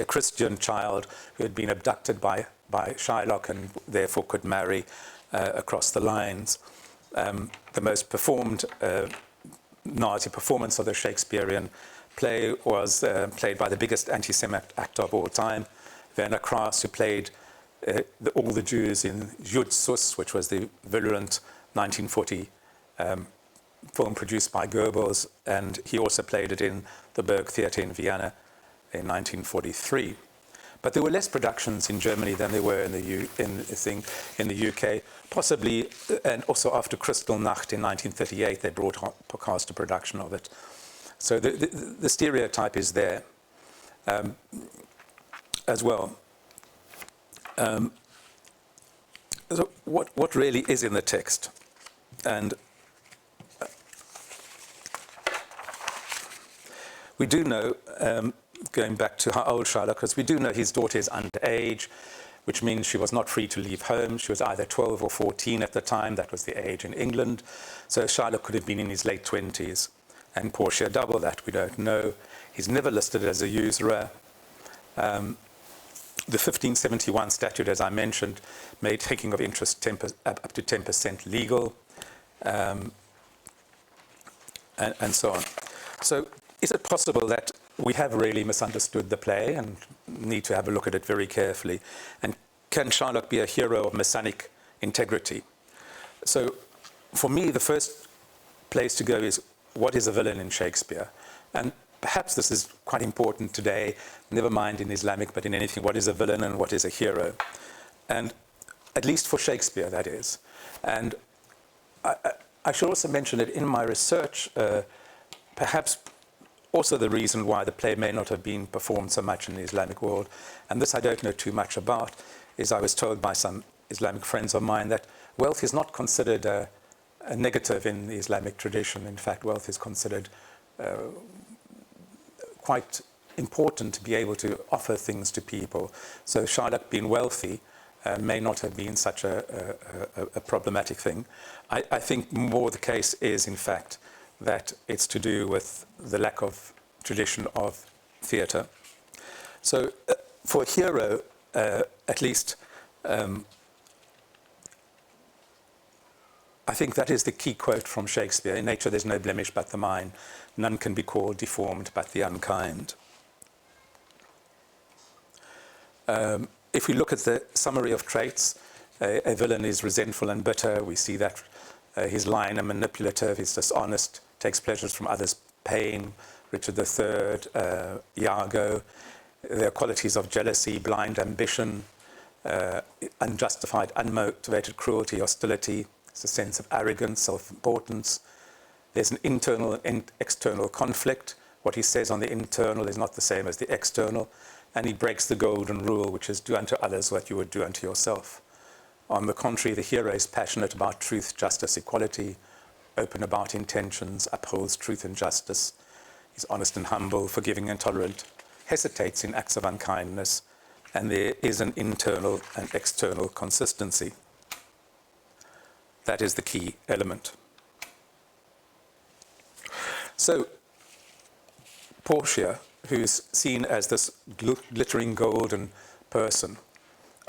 Christian child who had been abducted by Shylock and therefore could marry across the lines. The most performed Nazi performance of the Shakespearean play was played by the biggest anti-Semitic actor of all time, Werner Kraus, who played all the Jews in Jud Sus, which was the virulent 1940 film produced by Goebbels, and he also played it in the Berg Theatre in Vienna in 1943. But there were less productions in Germany than there were in the UK, possibly, and also after Kristallnacht in 1938, they brought cast a production of it. So the stereotype is there as well. So what really is in the text? And we do know, going back to how old Shylock is, we do know his daughter is underage, which means she was not free to leave home. She was either 12 or 14 at the time. That was the age in England. So Shylock could have been in his late 20s. And Portia double that, we don't know. He's never listed as a usurer. The 1571 statute, as I mentioned, made taking of interest up to 10% legal, and so on. So is it possible that we have really misunderstood the play and need to have a look at it very carefully? And can Shylock be a hero of messianic integrity? So for me, the first place to go is, what is a villain in Shakespeare? And perhaps this is quite important today, never mind in Islamic, but in anything. What is a villain and what is a hero? And at least for Shakespeare, that is. And I should also mention that in my research, perhaps also the reason why the play may not have been performed so much in the Islamic world, and this I don't know too much about, is I was told by some Islamic friends of mine that wealth is not considered a negative in the Islamic tradition. In fact, wealth is considered quite important to be able to offer things to people. So Shylock being wealthy may not have been such a problematic thing. I think more the case is, in fact, that it's to do with the lack of tradition of theatre. So for a hero, at least, I think that is the key quote from Shakespeare. In nature there's no blemish but the mind. None can be called deformed but the unkind. If we look at the summary of traits, a villain is resentful and bitter. We see that he's lying and manipulative, he's dishonest, takes pleasures from others' pain. Richard III, Iago. There are qualities of jealousy, blind ambition, unjustified, unmotivated cruelty, hostility. It's a sense of arrogance, self-importance. There's an internal and external conflict. What he says on the internal is not the same as the external. And he breaks the golden rule, which is do unto others what you would do unto yourself. On the contrary, the hero is passionate about truth, justice, equality, open about intentions, upholds truth and justice. He's honest and humble, forgiving and tolerant, hesitates in acts of unkindness, and there is an internal and external consistency. That is the key element. So, Portia, who's seen as this glittering golden person,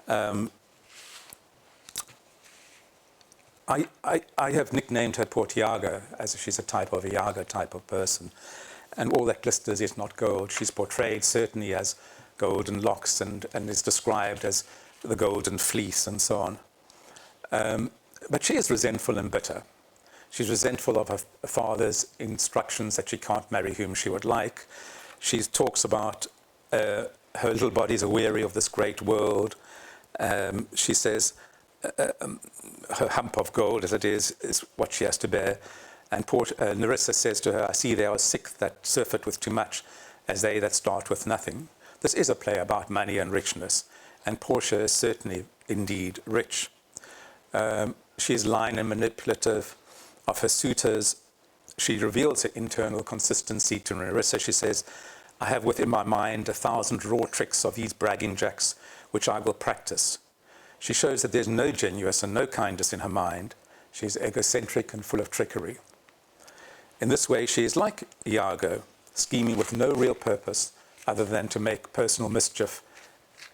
I have nicknamed her Portiaga, as if she's a type of Iago type of person. And all that glisters is not gold. She's portrayed certainly as golden locks and is described as the golden fleece and so on. But she is resentful and bitter. She's resentful of her father's instructions that she can't marry whom she would like. She talks about her little bodies are weary of this great world. She says her hump of gold, as it is what she has to bear. And Nerissa says to her, I see they are sick that surfeit with too much, as they that start with nothing. This is a play about money and richness, and Portia is certainly indeed rich. She is lying and manipulative of her suitors. she reveals her internal consistency to Nerissa. She says, I have within my mind 1,000 raw tricks of these bragging jacks, which I will practice. She shows that there's no genuineness and no kindness in her mind. She's egocentric and full of trickery. In this way, she is like Iago, scheming with no real purpose other than to make personal mischief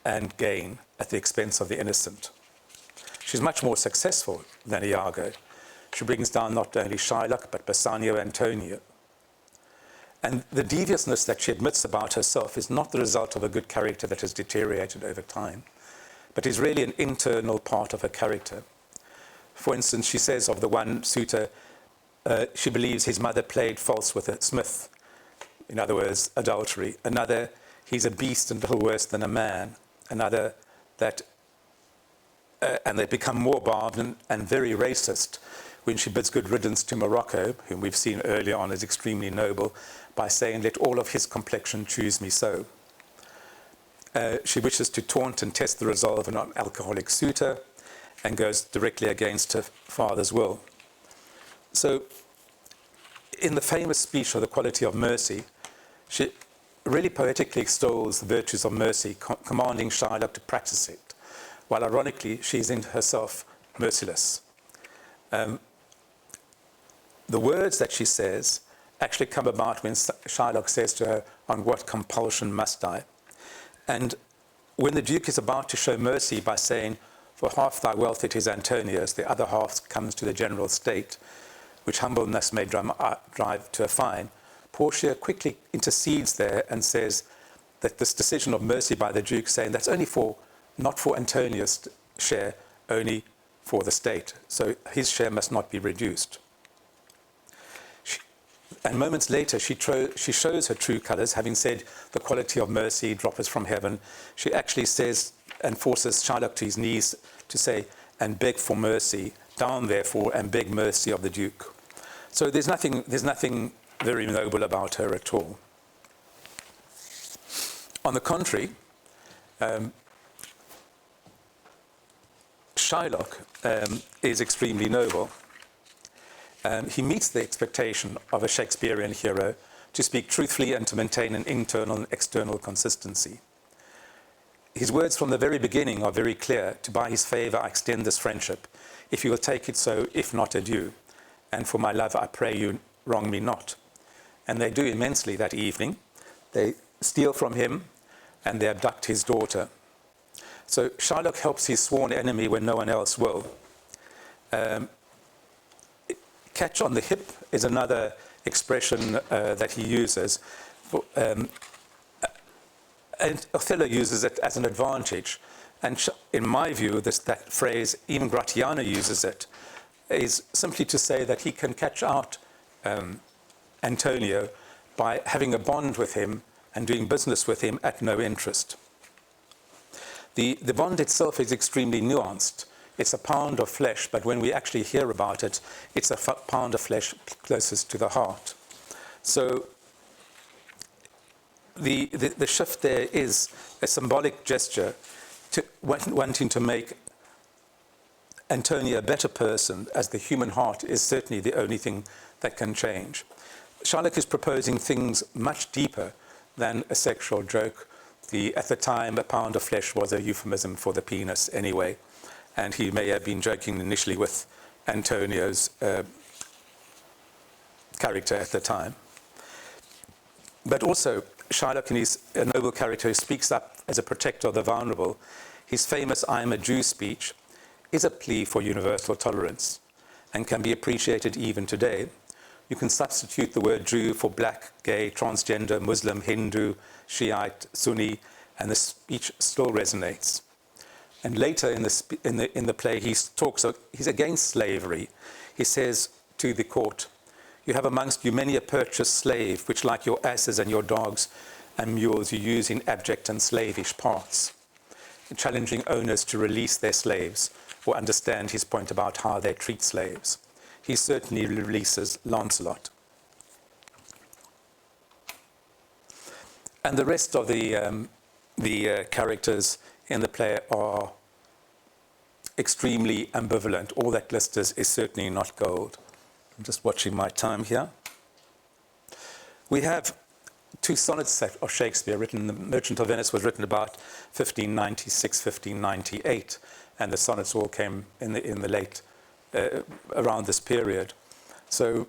and gain at the expense of the innocent. She's much more successful than Iago. She brings down not only Shylock, but Bassanio and Antonio. And the deviousness that she admits about herself is not the result of a good character that has deteriorated over time, but is really an internal part of her character. For instance, she says of the one suitor, she believes his mother played false with a smith, in other words, adultery. Another, he's a beast and little worse than a man. Another, that, and they become more barbed and very racist when she bids good riddance to Morocco, whom we've seen earlier on as extremely noble, by saying, let all of his complexion choose me so. She wishes to taunt and test the resolve of an alcoholic suitor and goes directly against her father's will. So, in the famous speech of the quality of mercy, she really poetically extols the virtues of mercy, commanding Shylock to practice it, while ironically, she's in herself merciless. The words that she says actually come about when Shylock says to her, on what compulsion must I? And when the Duke is about to show mercy by saying, for half thy wealth it is Antonio's, the other half comes to the general state, which humbleness may drive to a fine, Portia quickly intercedes there and says that this decision of mercy by the Duke, saying that's only for, not for Antonio's share, only for the state. So his share must not be reduced. And moments later, she shows her true colors, having said the quality of mercy droppeth from heaven. She actually says and forces Shylock to his knees to say, and beg for mercy, down therefore and beg mercy of the Duke. So there's nothing very noble about her at all. On the contrary, Shylock is extremely noble. He meets the expectation of a Shakespearean hero to speak truthfully and to maintain an internal and external consistency. His words from the very beginning are very clear. To by his favour I extend this friendship. If you will take it so, if not, adieu. And for my love I pray you wrong me not. And they do immensely that evening. They steal from him and they abduct his daughter. So Shylock helps his sworn enemy when no one else will. Catch on the hip is another expression that he uses. And Othello uses it as an advantage. And in my view, that phrase, even Gratiano uses it, is simply to say that he can catch out Antonio by having a bond with him and doing business with him at no interest. The bond itself is extremely nuanced. It's a pound of flesh, but when we actually hear about it, it's a pound of flesh closest to the heart. So the shift there is a symbolic gesture to wanting to make Antonio a better person, as the human heart is certainly the only thing that can change. Shylock is proposing things much deeper than a sexual joke. At the time, a pound of flesh was a euphemism for the penis anyway, and he may have been joking initially with Antonio's character at the time. But also, Shylock, in his noble character, speaks up as a protector of the vulnerable. His famous I am a Jew speech is a plea for universal tolerance and can be appreciated even today. You can substitute the word Jew for black, gay, transgender, Muslim, Hindu, Shiite, Sunni, and the speech still resonates. And later in the play, he's against slavery. He says to the court, you have amongst you many a purchased slave, which like your asses and your dogs and mules you use in abject and slavish parts, challenging owners to release their slaves or understand his point about how they treat slaves. He certainly releases Lancelot. And the rest of the characters in the play are extremely ambivalent. All that glisters is certainly not gold. I'm just watching my time here. We have two sonnets of Shakespeare written. The Merchant of Venice was written about 1596, 1598, and the sonnets all came in the late, around this period. So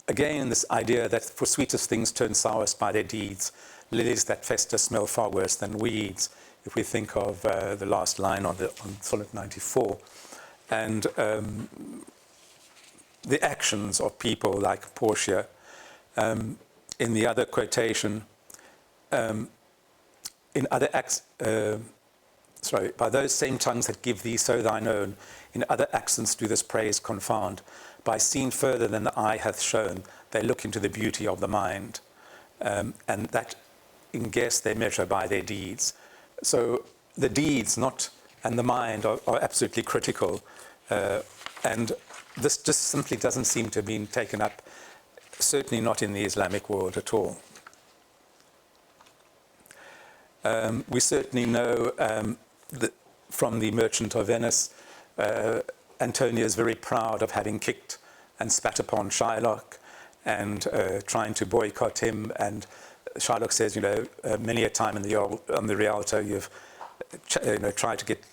again, this idea that for sweetest things turn sourest by their deeds, lilies that fester smell far worse than weeds, if we think of the last line on sonnet 94. And the actions of people like Portia. In the other quotation, in other acts, by those same tongues that give thee so thine own, in other accents do this praise confound. By seen further than the eye hath shown, they look into the beauty of the mind. And that, in guess, they measure by their deeds. So the deeds and the mind are absolutely critical. And this just simply doesn't seem to have been taken up, certainly not in the Islamic world at all. We certainly know that from the Merchant of Venice, Antonia is very proud of having kicked and spat upon Shylock and trying to boycott him. And Shylock says, many a time on the Rialto, you've tried to get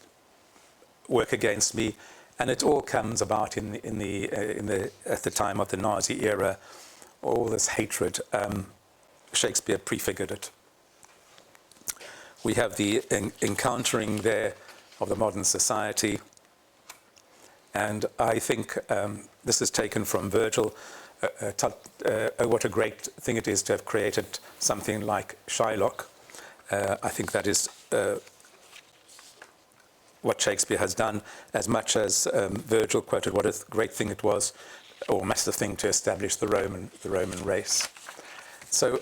work against me. And it all comes about at the time of the Nazi era, all this hatred. Shakespeare prefigured it. We have the encountering there of the modern society. And I think this is taken from Virgil. What a great thing it is to have created something like Shylock. I think that is what Shakespeare has done, as much as Virgil quoted what a great thing it was, or massive thing, to establish the Roman race. So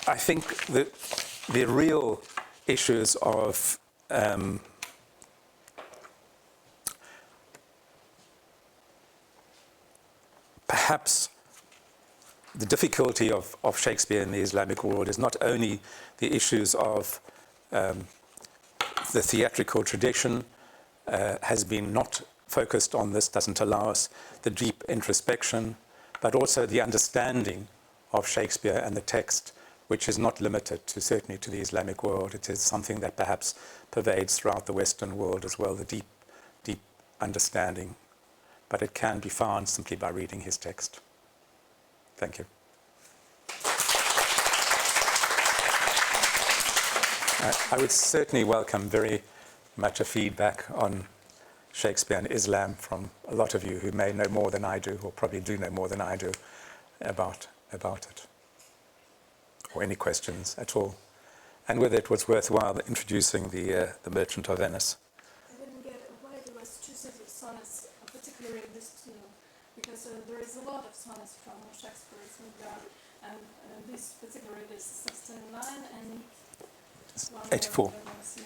I think that the real issues of perhaps the difficulty of Shakespeare in the Islamic world is not only the issues of the theatrical tradition has been not focused on this, doesn't allow us the deep introspection, but also the understanding of Shakespeare and the text, which is not limited certainly to the Islamic world. It is something that perhaps pervades throughout the Western world as well, the deep, deep understanding. But it can be found simply by reading his text. Thank you. I would certainly welcome very much a feedback on Shakespeare and Islam from a lot of you who may know more than I do, or probably do know more than I do about it. Or any questions at all. And whether it was worthwhile introducing the Merchant of Venice. I didn't get why there was two sets of sonnets, particularly this two, because there is a lot of sonnets from Shakespeare's and this particularly is 69 and 84. Yeah.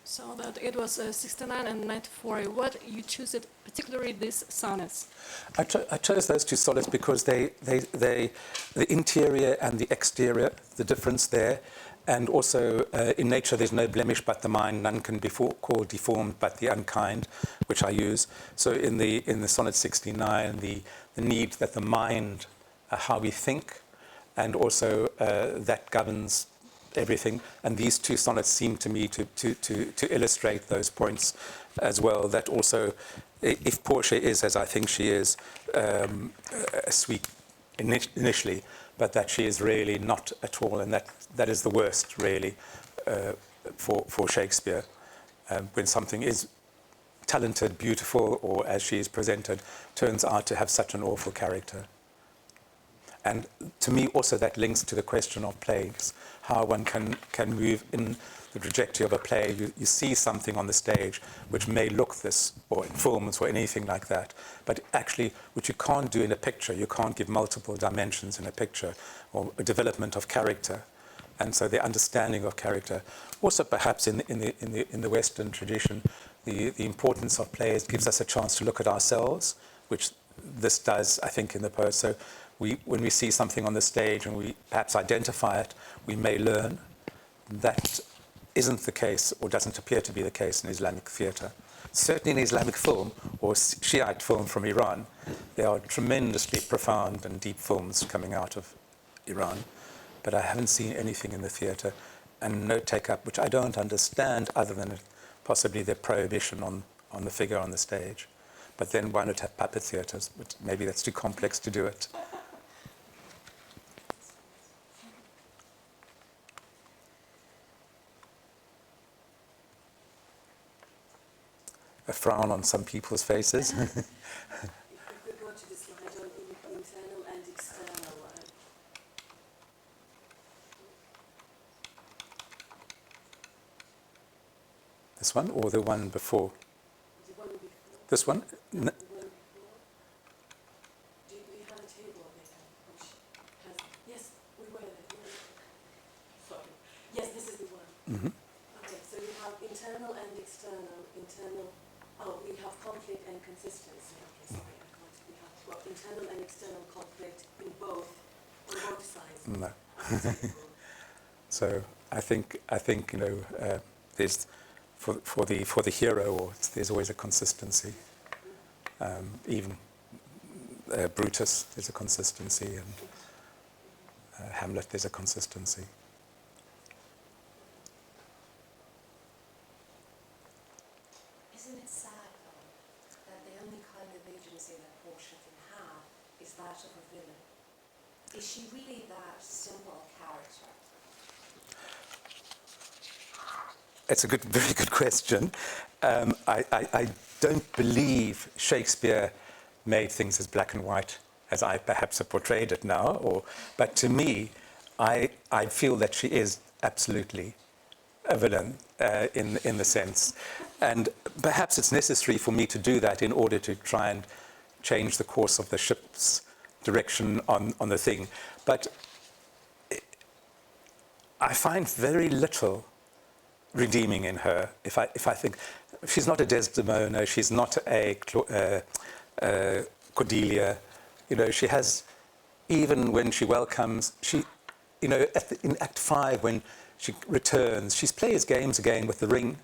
So that it was 69 and 94. What you choose it, particularly these sonnets? I chose those two sonnets because the interior and the exterior, the difference there, and also in nature there's no blemish but the mind, none can be called deformed but the unkind, which I use. So in the sonnet 69, the need that the mind, how we think, and also that governs everything. And these two sonnets seem to me to illustrate those points as well. That also, if Portia is, as I think she is, sweet initially, but that she is really not at all, and that is the worst, really, for Shakespeare. When something is talented, beautiful, or as she is presented, turns out to have such an awful character. And to me, also, that links to the question of plays, how one can move in the trajectory of a play. You see something on the stage which may look this, or in films, or anything like that, but actually, which you can't do in a picture. You can't give multiple dimensions in a picture, or a development of character. And so the understanding of character. Also, perhaps in the Western tradition, the importance of plays gives us a chance to look at ourselves, which this does, I think, in the poet. So when we see something on the stage and we perhaps identify it, we may learn. That isn't the case, or doesn't appear to be the case in Islamic theatre. Certainly in Islamic film, or Shiite film from Iran, there are tremendously profound and deep films coming out of Iran, but I haven't seen anything in the theatre and no take-up, which I don't understand other than possibly their prohibition on the figure on the stage. But then why not have puppet theatres? But maybe that's too complex to do it. A frown on some people's faces. If we could go to the slide on internal and external. This one or the one before? The one before. This one? The one before. Do we have a table there which has... Yes, we were there. Sorry. Yes, this is the one. Mm-hmm. Okay, so we have internal and external. Internal... Oh, we have conflict and consistency. Okay, sorry, I can't. We have internal and external conflict in both, on both sides. No. So I think there's for the hero, there's always a consistency. Even Brutus, there's a consistency, and Hamlet, there's a consistency. Isn't it sad, though, that the only kind of agency that Portia can have is that of a villain? Is she really that simple a character? It's a very good question. I don't believe Shakespeare made things as black and white as I perhaps have portrayed it now. But to me, I feel that she is absolutely a villain in the sense. And perhaps it's necessary for me to do that in order to try and change the course of the ship's direction on the thing. But I find very little redeeming in her. If I think she's not a Desdemona, she's not a Cordelia. She has, even when she welcomes, in Act 5 when she returns, she plays games again with the ring,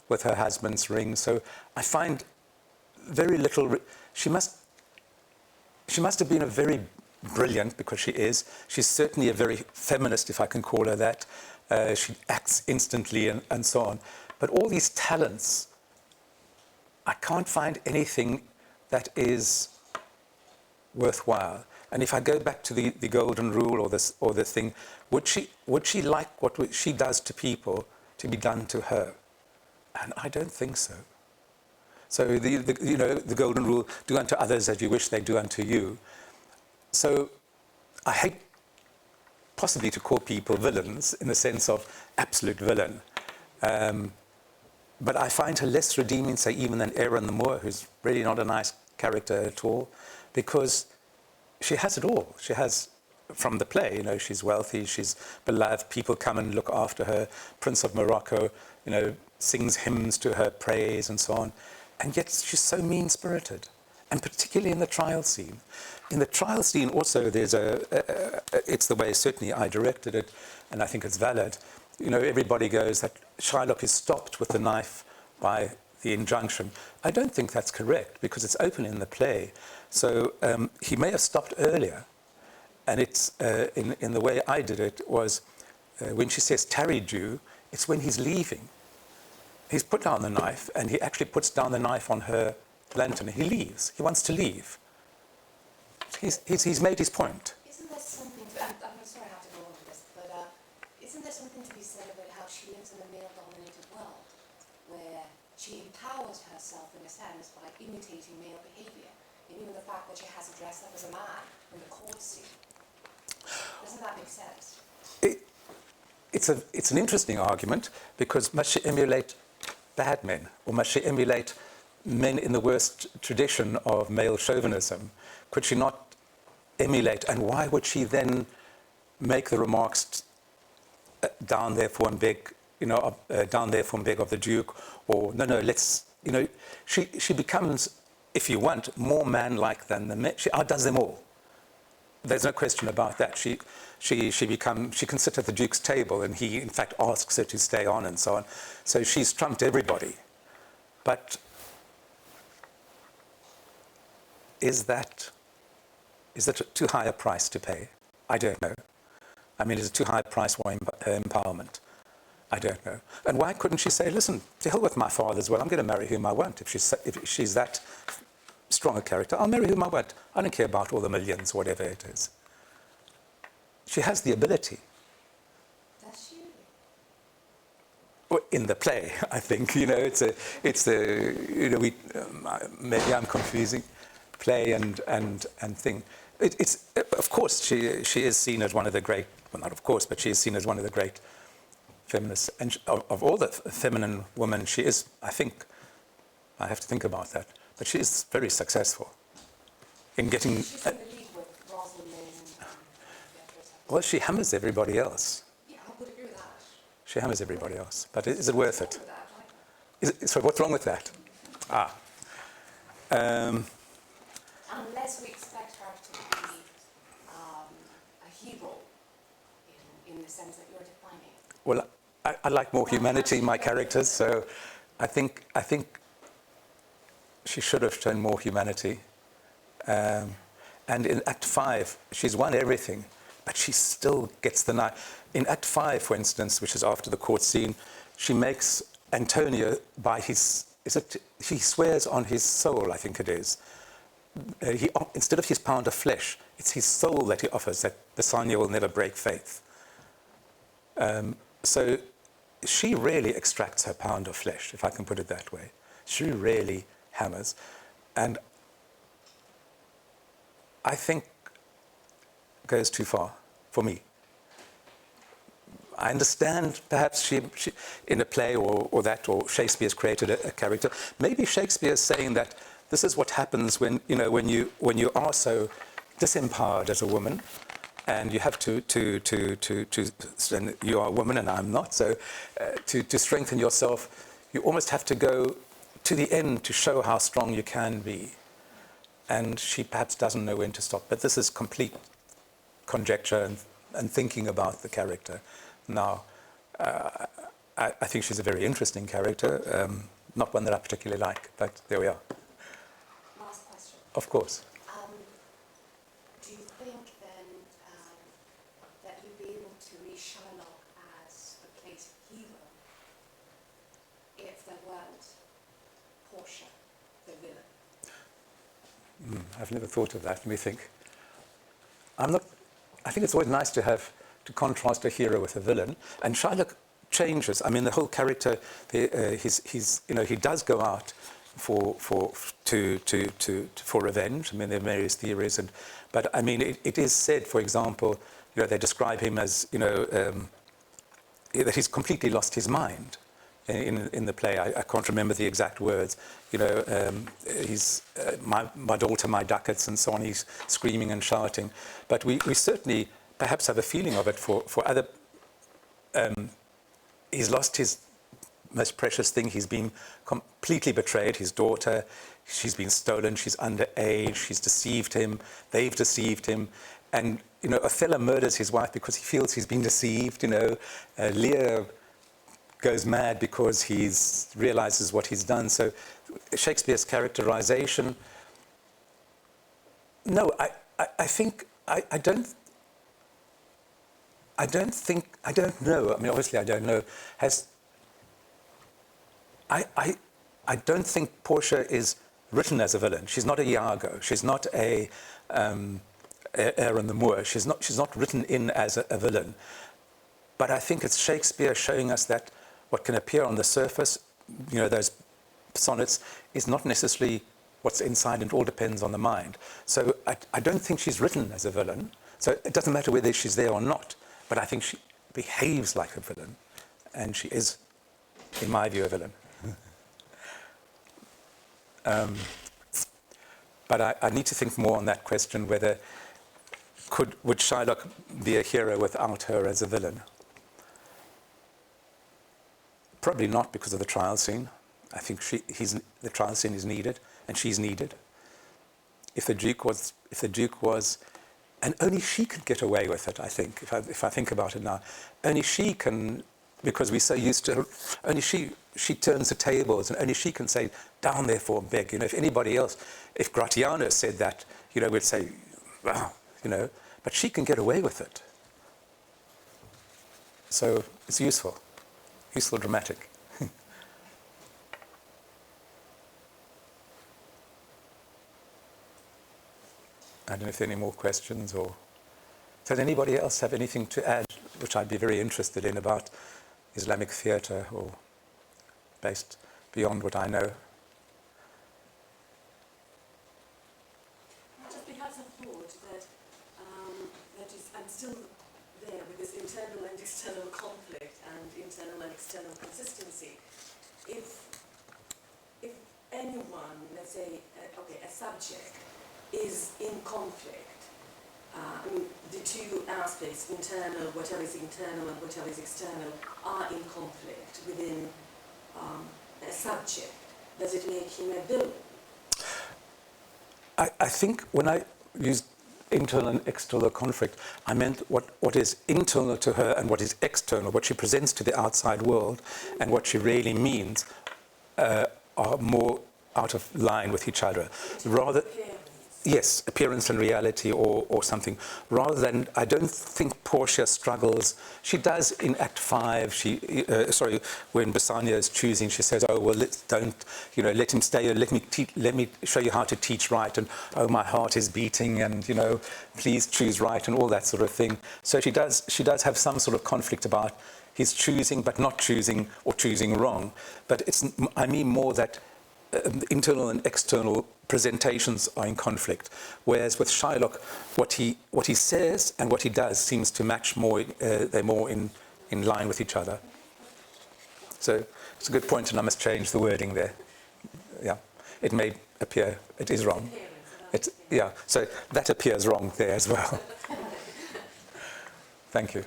with her husband's ring. So I find very little. She must have been a very brilliant, because she is. She's certainly a very feminist, if I can call her that. She acts instantly and so on. But all these talents, I can't find anything that is worthwhile. And if I go back to the golden rule or the thing, would she like what she does to people to be done to her? And I don't think so. So the golden rule, do unto others as you wish they do unto you. So I hate possibly to call people villains in the sense of absolute villain. But I find her less redeeming, say, even than Aaron the Moor, who's really not a nice character at all, because she has it all. She has, from the play, she's wealthy, she's beloved, people come and look after her. Prince of Morocco, sings hymns to her praise and so on. And yet she's so mean-spirited, and particularly in the trial scene. In the trial scene also, there's it's the way certainly I directed it, and I think it's valid. Everybody goes that Shylock is stopped with the knife by the injunction. I don't think that's correct, because it's open in the play. So he may have stopped earlier, and it's in the way I did it was when she says tarry Jew, it's when he's leaving. He's put down the knife, and he actually puts down the knife on her lantern. He leaves. He wants to leave. He's made his point. Isn't there something to... I'm sorry I have to go on to this, but isn't there something to be said about how she lives in a male-dominated world, where she empowers herself, in a sense, by imitating male behavior, and even the fact that she has to dress up as a man in the court scene? Doesn't that make sense? It's an interesting argument, because must she emulate bad men, or must she emulate men in the worst tradition of male chauvinism? Could she not emulate, and why would she then make the remarks down therefore and beg, down therefore and beg of the Duke, or no, let's, she becomes, if you want, more man-like than the men. She outdoes them all. There's no question about that. She can sit at the Duke's table, and he, in fact, asks her to stay on and so on. So she's trumped everybody. But is that Is that too high a price to pay? I don't know. I mean, is it too high a price for her empowerment? I don't know. And why couldn't she say, listen, to hell with my father as well, I'm going to marry whom I want. If she's that strong a character, I'll marry whom I want. I don't care about all the millions, whatever it is. She has the ability. Does she? Well, in the play, I think, it's a, maybe I'm confusing play and thing. It's of course she is seen as one of the great, well, not of course, but she is seen as one of the great feminists, and of all the feminine women, she is, I think, I have to think about that, but she is very successful in getting. She's in the league with Rosalind and Well, she hammers everybody else. yeah, I would agree with that. She hammers everybody else, but is it worth it? With that, So what's wrong with that? unless we expect her to be a hero in the sense that you're defining. Well, I like more humanity in my characters, so I think she should have shown more humanity. And in Act 5, she's won everything, but she still gets the knife. In Act 5, for instance, which is after the court scene, she makes Antonio by his, he swears on his soul, I think it is. Instead of his pound of flesh, it's his soul that he offers, that Bassanio will never break faith. So she really extracts her pound of flesh, if I can put it that way. She really hammers. And I think goes too far for me. I understand perhaps she in a play or Shakespeare's created a character. Maybe Shakespeare's saying that this is what happens when you are so disempowered as a woman, and you have to and you are a woman and I'm not, so to strengthen yourself, you almost have to go to the end to show how strong you can be. And she perhaps doesn't know when to stop. But this is complete conjecture and thinking about the character. Now, I think she's a very interesting character, not one that I particularly like, but there we are. Last question. Of course. Do you think then that you'd be able to read Shylock as a place hero if there weren't Portia, the villain? I've never thought of that. Let me think. I think it's always nice to contrast a hero with a villain. And Shylock changes. I mean, the whole character, he does go out for revenge. I mean, there are various theories, but I mean, it is said, for example, they describe him as that he's completely lost his mind in the play. I can't remember the exact words. He's my daughter, my ducats, and so on. He's screaming and shouting. But we certainly perhaps have a feeling of it for other. He's lost his most precious thing. He's been completely betrayed. His daughter, she's been stolen. She's underage. She's deceived him. They've deceived him. And Othello murders his wife because he feels he's been deceived. Lear goes mad because he realizes what he's done. So Shakespeare's characterization. No, I think I don't know. I mean, obviously, I don't know. I don't think Portia is written as a villain. She's not a Iago. She's not a Aaron the Moor. She's not written in as a villain. But I think it's Shakespeare showing us that what can appear on the surface, those sonnets, is not necessarily what's inside, and it all depends on the mind. So I don't think she's written as a villain. So it doesn't matter whether she's there or not. But I think she behaves like a villain, and she is, in my view, a villain. But I need to think more on that question, whether would Shylock be a hero without her as a villain? Probably not, because of the trial scene. I think the trial scene is needed, and she's needed. If the Duke was, and only she could get away with it, I think, if I think about it now. Only she can, because we're so used to her, only she turns the tables, and only she can say, down therefore, beg. If anybody else, if Gratiano said that, we'd say, wow, but she can get away with it. So it's useful dramatic. I don't know if there are any more questions, or does anybody else have anything to add, which I'd be very interested in, about Islamic theatre, or based beyond what I know? Just because I thought that I'm still there with this internal and external conflict and internal and external consistency. If anyone, let's say, a subject is in conflict, the two aspects, internal, whatever is internal and whatever is external, are in conflict within a subject, does it make him a villain? I think when I used internal and external conflict, I meant what is internal to her and what is external, what she presents to the outside world and what she really means are more out of line with each other. Rather, yes, appearance and reality, or something. Rather than, I don't think Portia struggles. She does in Act 5. When Bassanio is choosing, she says, "Oh well, let him stay. Let me show you how to teach right." And oh, my heart is beating, and please choose right, and all that sort of thing. So she does have some sort of conflict about his choosing, but not choosing, or choosing wrong. But I mean more that internal and external presentations are in conflict, whereas with Shylock, what he says and what he does seems to match more. They're more in line with each other. So it's a good point, and I must change the wording there. Yeah, it may appear it is wrong. So that appears wrong there as well. Thank you.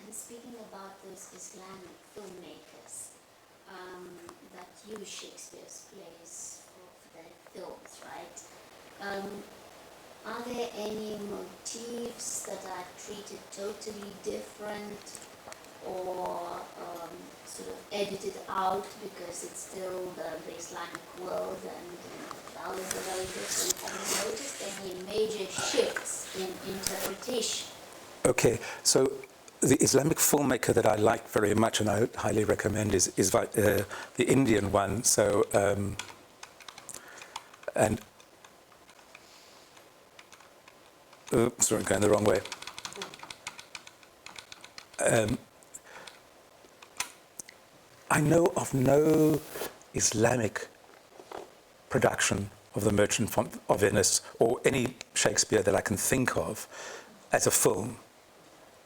And speaking about those Islamic filmmakers that use Shakespeare's plays for their films, right? Are there any motifs that are treated totally different, or sort of edited out because it's still the Islamic world and values are very different? Have you noticed any major shifts in interpretation? Okay, so the Islamic filmmaker that I like very much and I highly recommend is the Indian one. So sorry, I'm going the wrong way. I know of no Islamic production of The Merchant of Venice or any Shakespeare that I can think of as a film.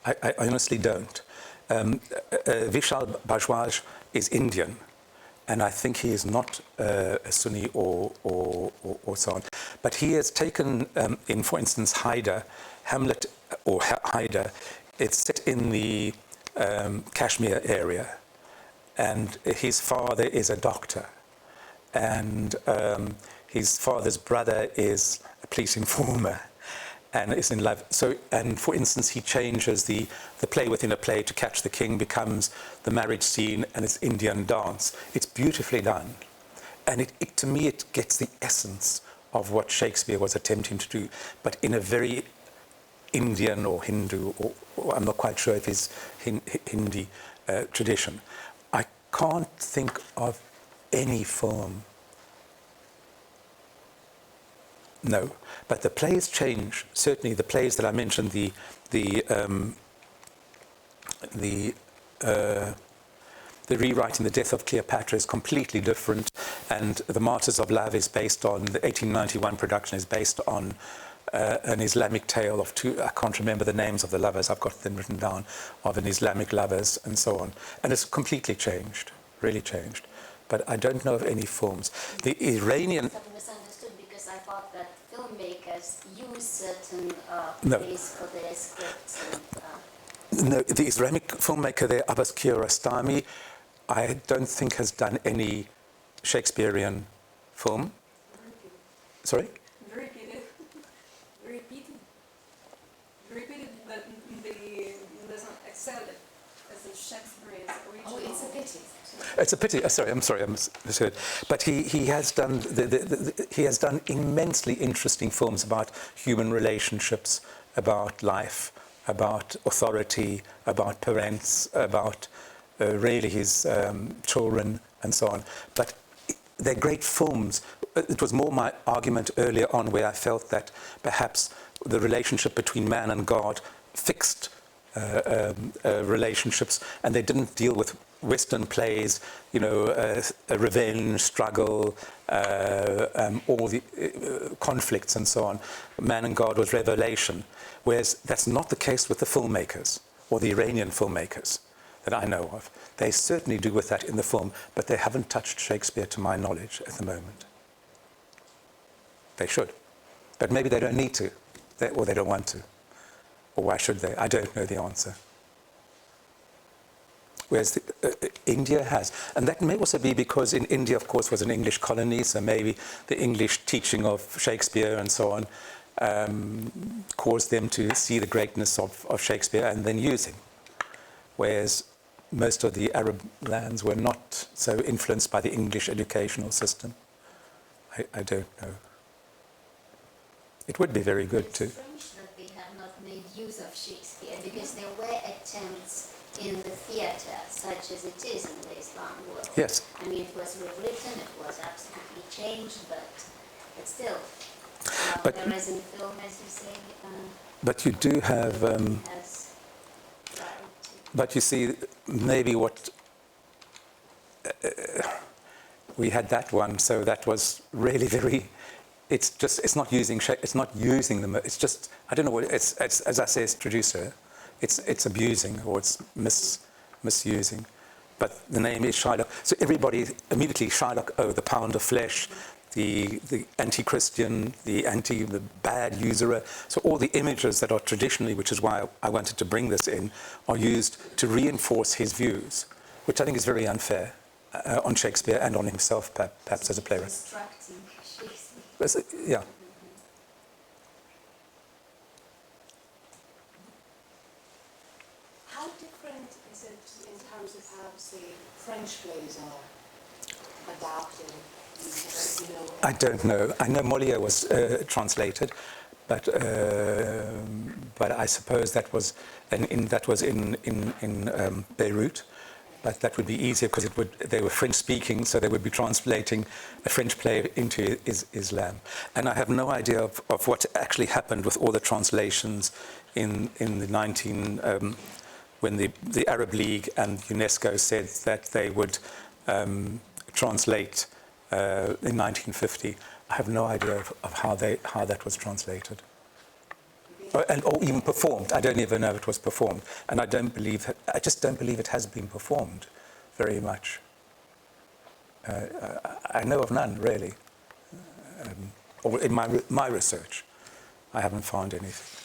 I honestly don't. Vishal Bhardwaj is Indian, and I think he is not a Sunni or so on. But he has taken, in, for instance, Hamlet or Haida, it's set in the Kashmir area, and his father is a doctor, and his father's brother is a police informer, and is in love. So, and for instance, he changes the play within a play to Catch the King becomes the marriage scene, and it's Indian dance. It's beautifully done, and to me it gets the essence of what Shakespeare was attempting to do, but in a very Indian or Hindu, or I'm not quite sure if it's Hindi tradition. I can't think of any film. No, but the plays change. Certainly, the plays that I mentioned, the rewriting The Death of Cleopatra is completely different, and The Martyrs of Love is based on the 1891 production is based on an Islamic tale of two. I can't remember the names of the lovers. I've got them written down, of an Islamic lovers and so on, and it's completely changed, really changed. But I don't know of any films. The Iranian. I thought that filmmakers use certain plays for their scripts. No, the Islamic filmmaker there, Abbas Kiarostami, I don't think has done any Shakespearean film. Sorry? Repeated, but they doesn't excel it as Shekspyras original. Oh, it's a pity. It's a pity. I'm sorry, I misheard. But he has done he has done immensely interesting films about human relationships, about life, about authority, about parents, about really his children and so on. But they're great films. It was more my argument earlier on where I felt that perhaps the relationship between man and God fixed relationships, and they didn't deal with Western plays, you know, a revenge, struggle, all the conflicts and so on. Man and God was revelation, whereas that's not the case with the filmmakers or the Iranian filmmakers that I know of. They certainly do with that in the film, but they haven't touched Shakespeare to my knowledge at the moment. They should, but maybe they don't need to, or they don't want to. Or why should they? I don't know the answer. Whereas India has. And that may also be because in India, of course, was an English colony, so maybe the English teaching of Shakespeare and so on caused them to see the greatness of Shakespeare and then use him. Whereas most of the Arab lands were not so influenced by the English educational system. I don't know. It would be very good to... use of Shakespeare, because there were attempts in the theatre, such as it is in the Islam world. Yes. I mean, it was rewritten, it was absolutely changed, but still, whereas in film, as you say, but you do have, but you see, maybe what, we had that one, so that was really very, it's not using them, it's just, I don't know what, it's as I say, as producer, it's abusing, or it's misusing. But the name is Shylock. So everybody immediately, Shylock, oh, the pound of flesh, the anti-Christian, the bad usurer. So all the images that are traditionally, which is why I wanted to bring this in, are used to reinforce his views, which I think is very unfair on Shakespeare and on himself, perhaps as a playwright. Distracting Shakespeare. Yeah. How different is it in terms of how, say, French plays are adapted? You know, I don't know. I know Molière was translated, but I suppose that was in Beirut. But that would be easier because they were French speaking, so they would be translating a French play into Islam. And I have no idea of what actually happened with all the translations in the when the Arab League and UNESCO said that they would translate in 1950. I have no idea of how that was translated. Or even performed. I don't even know if it was performed. And I just don't believe it has been performed very much. I know of none, really. Or in my research, I haven't found anything.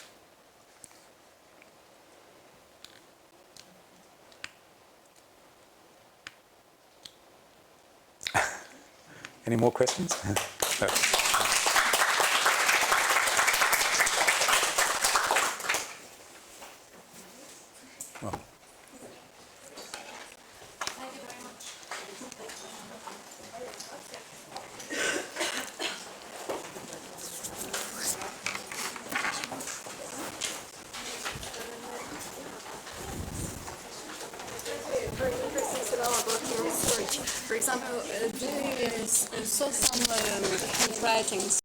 Any more questions? No. Well. Thank you very much. Very interesting to know about your research. For example, do you saw some handwritings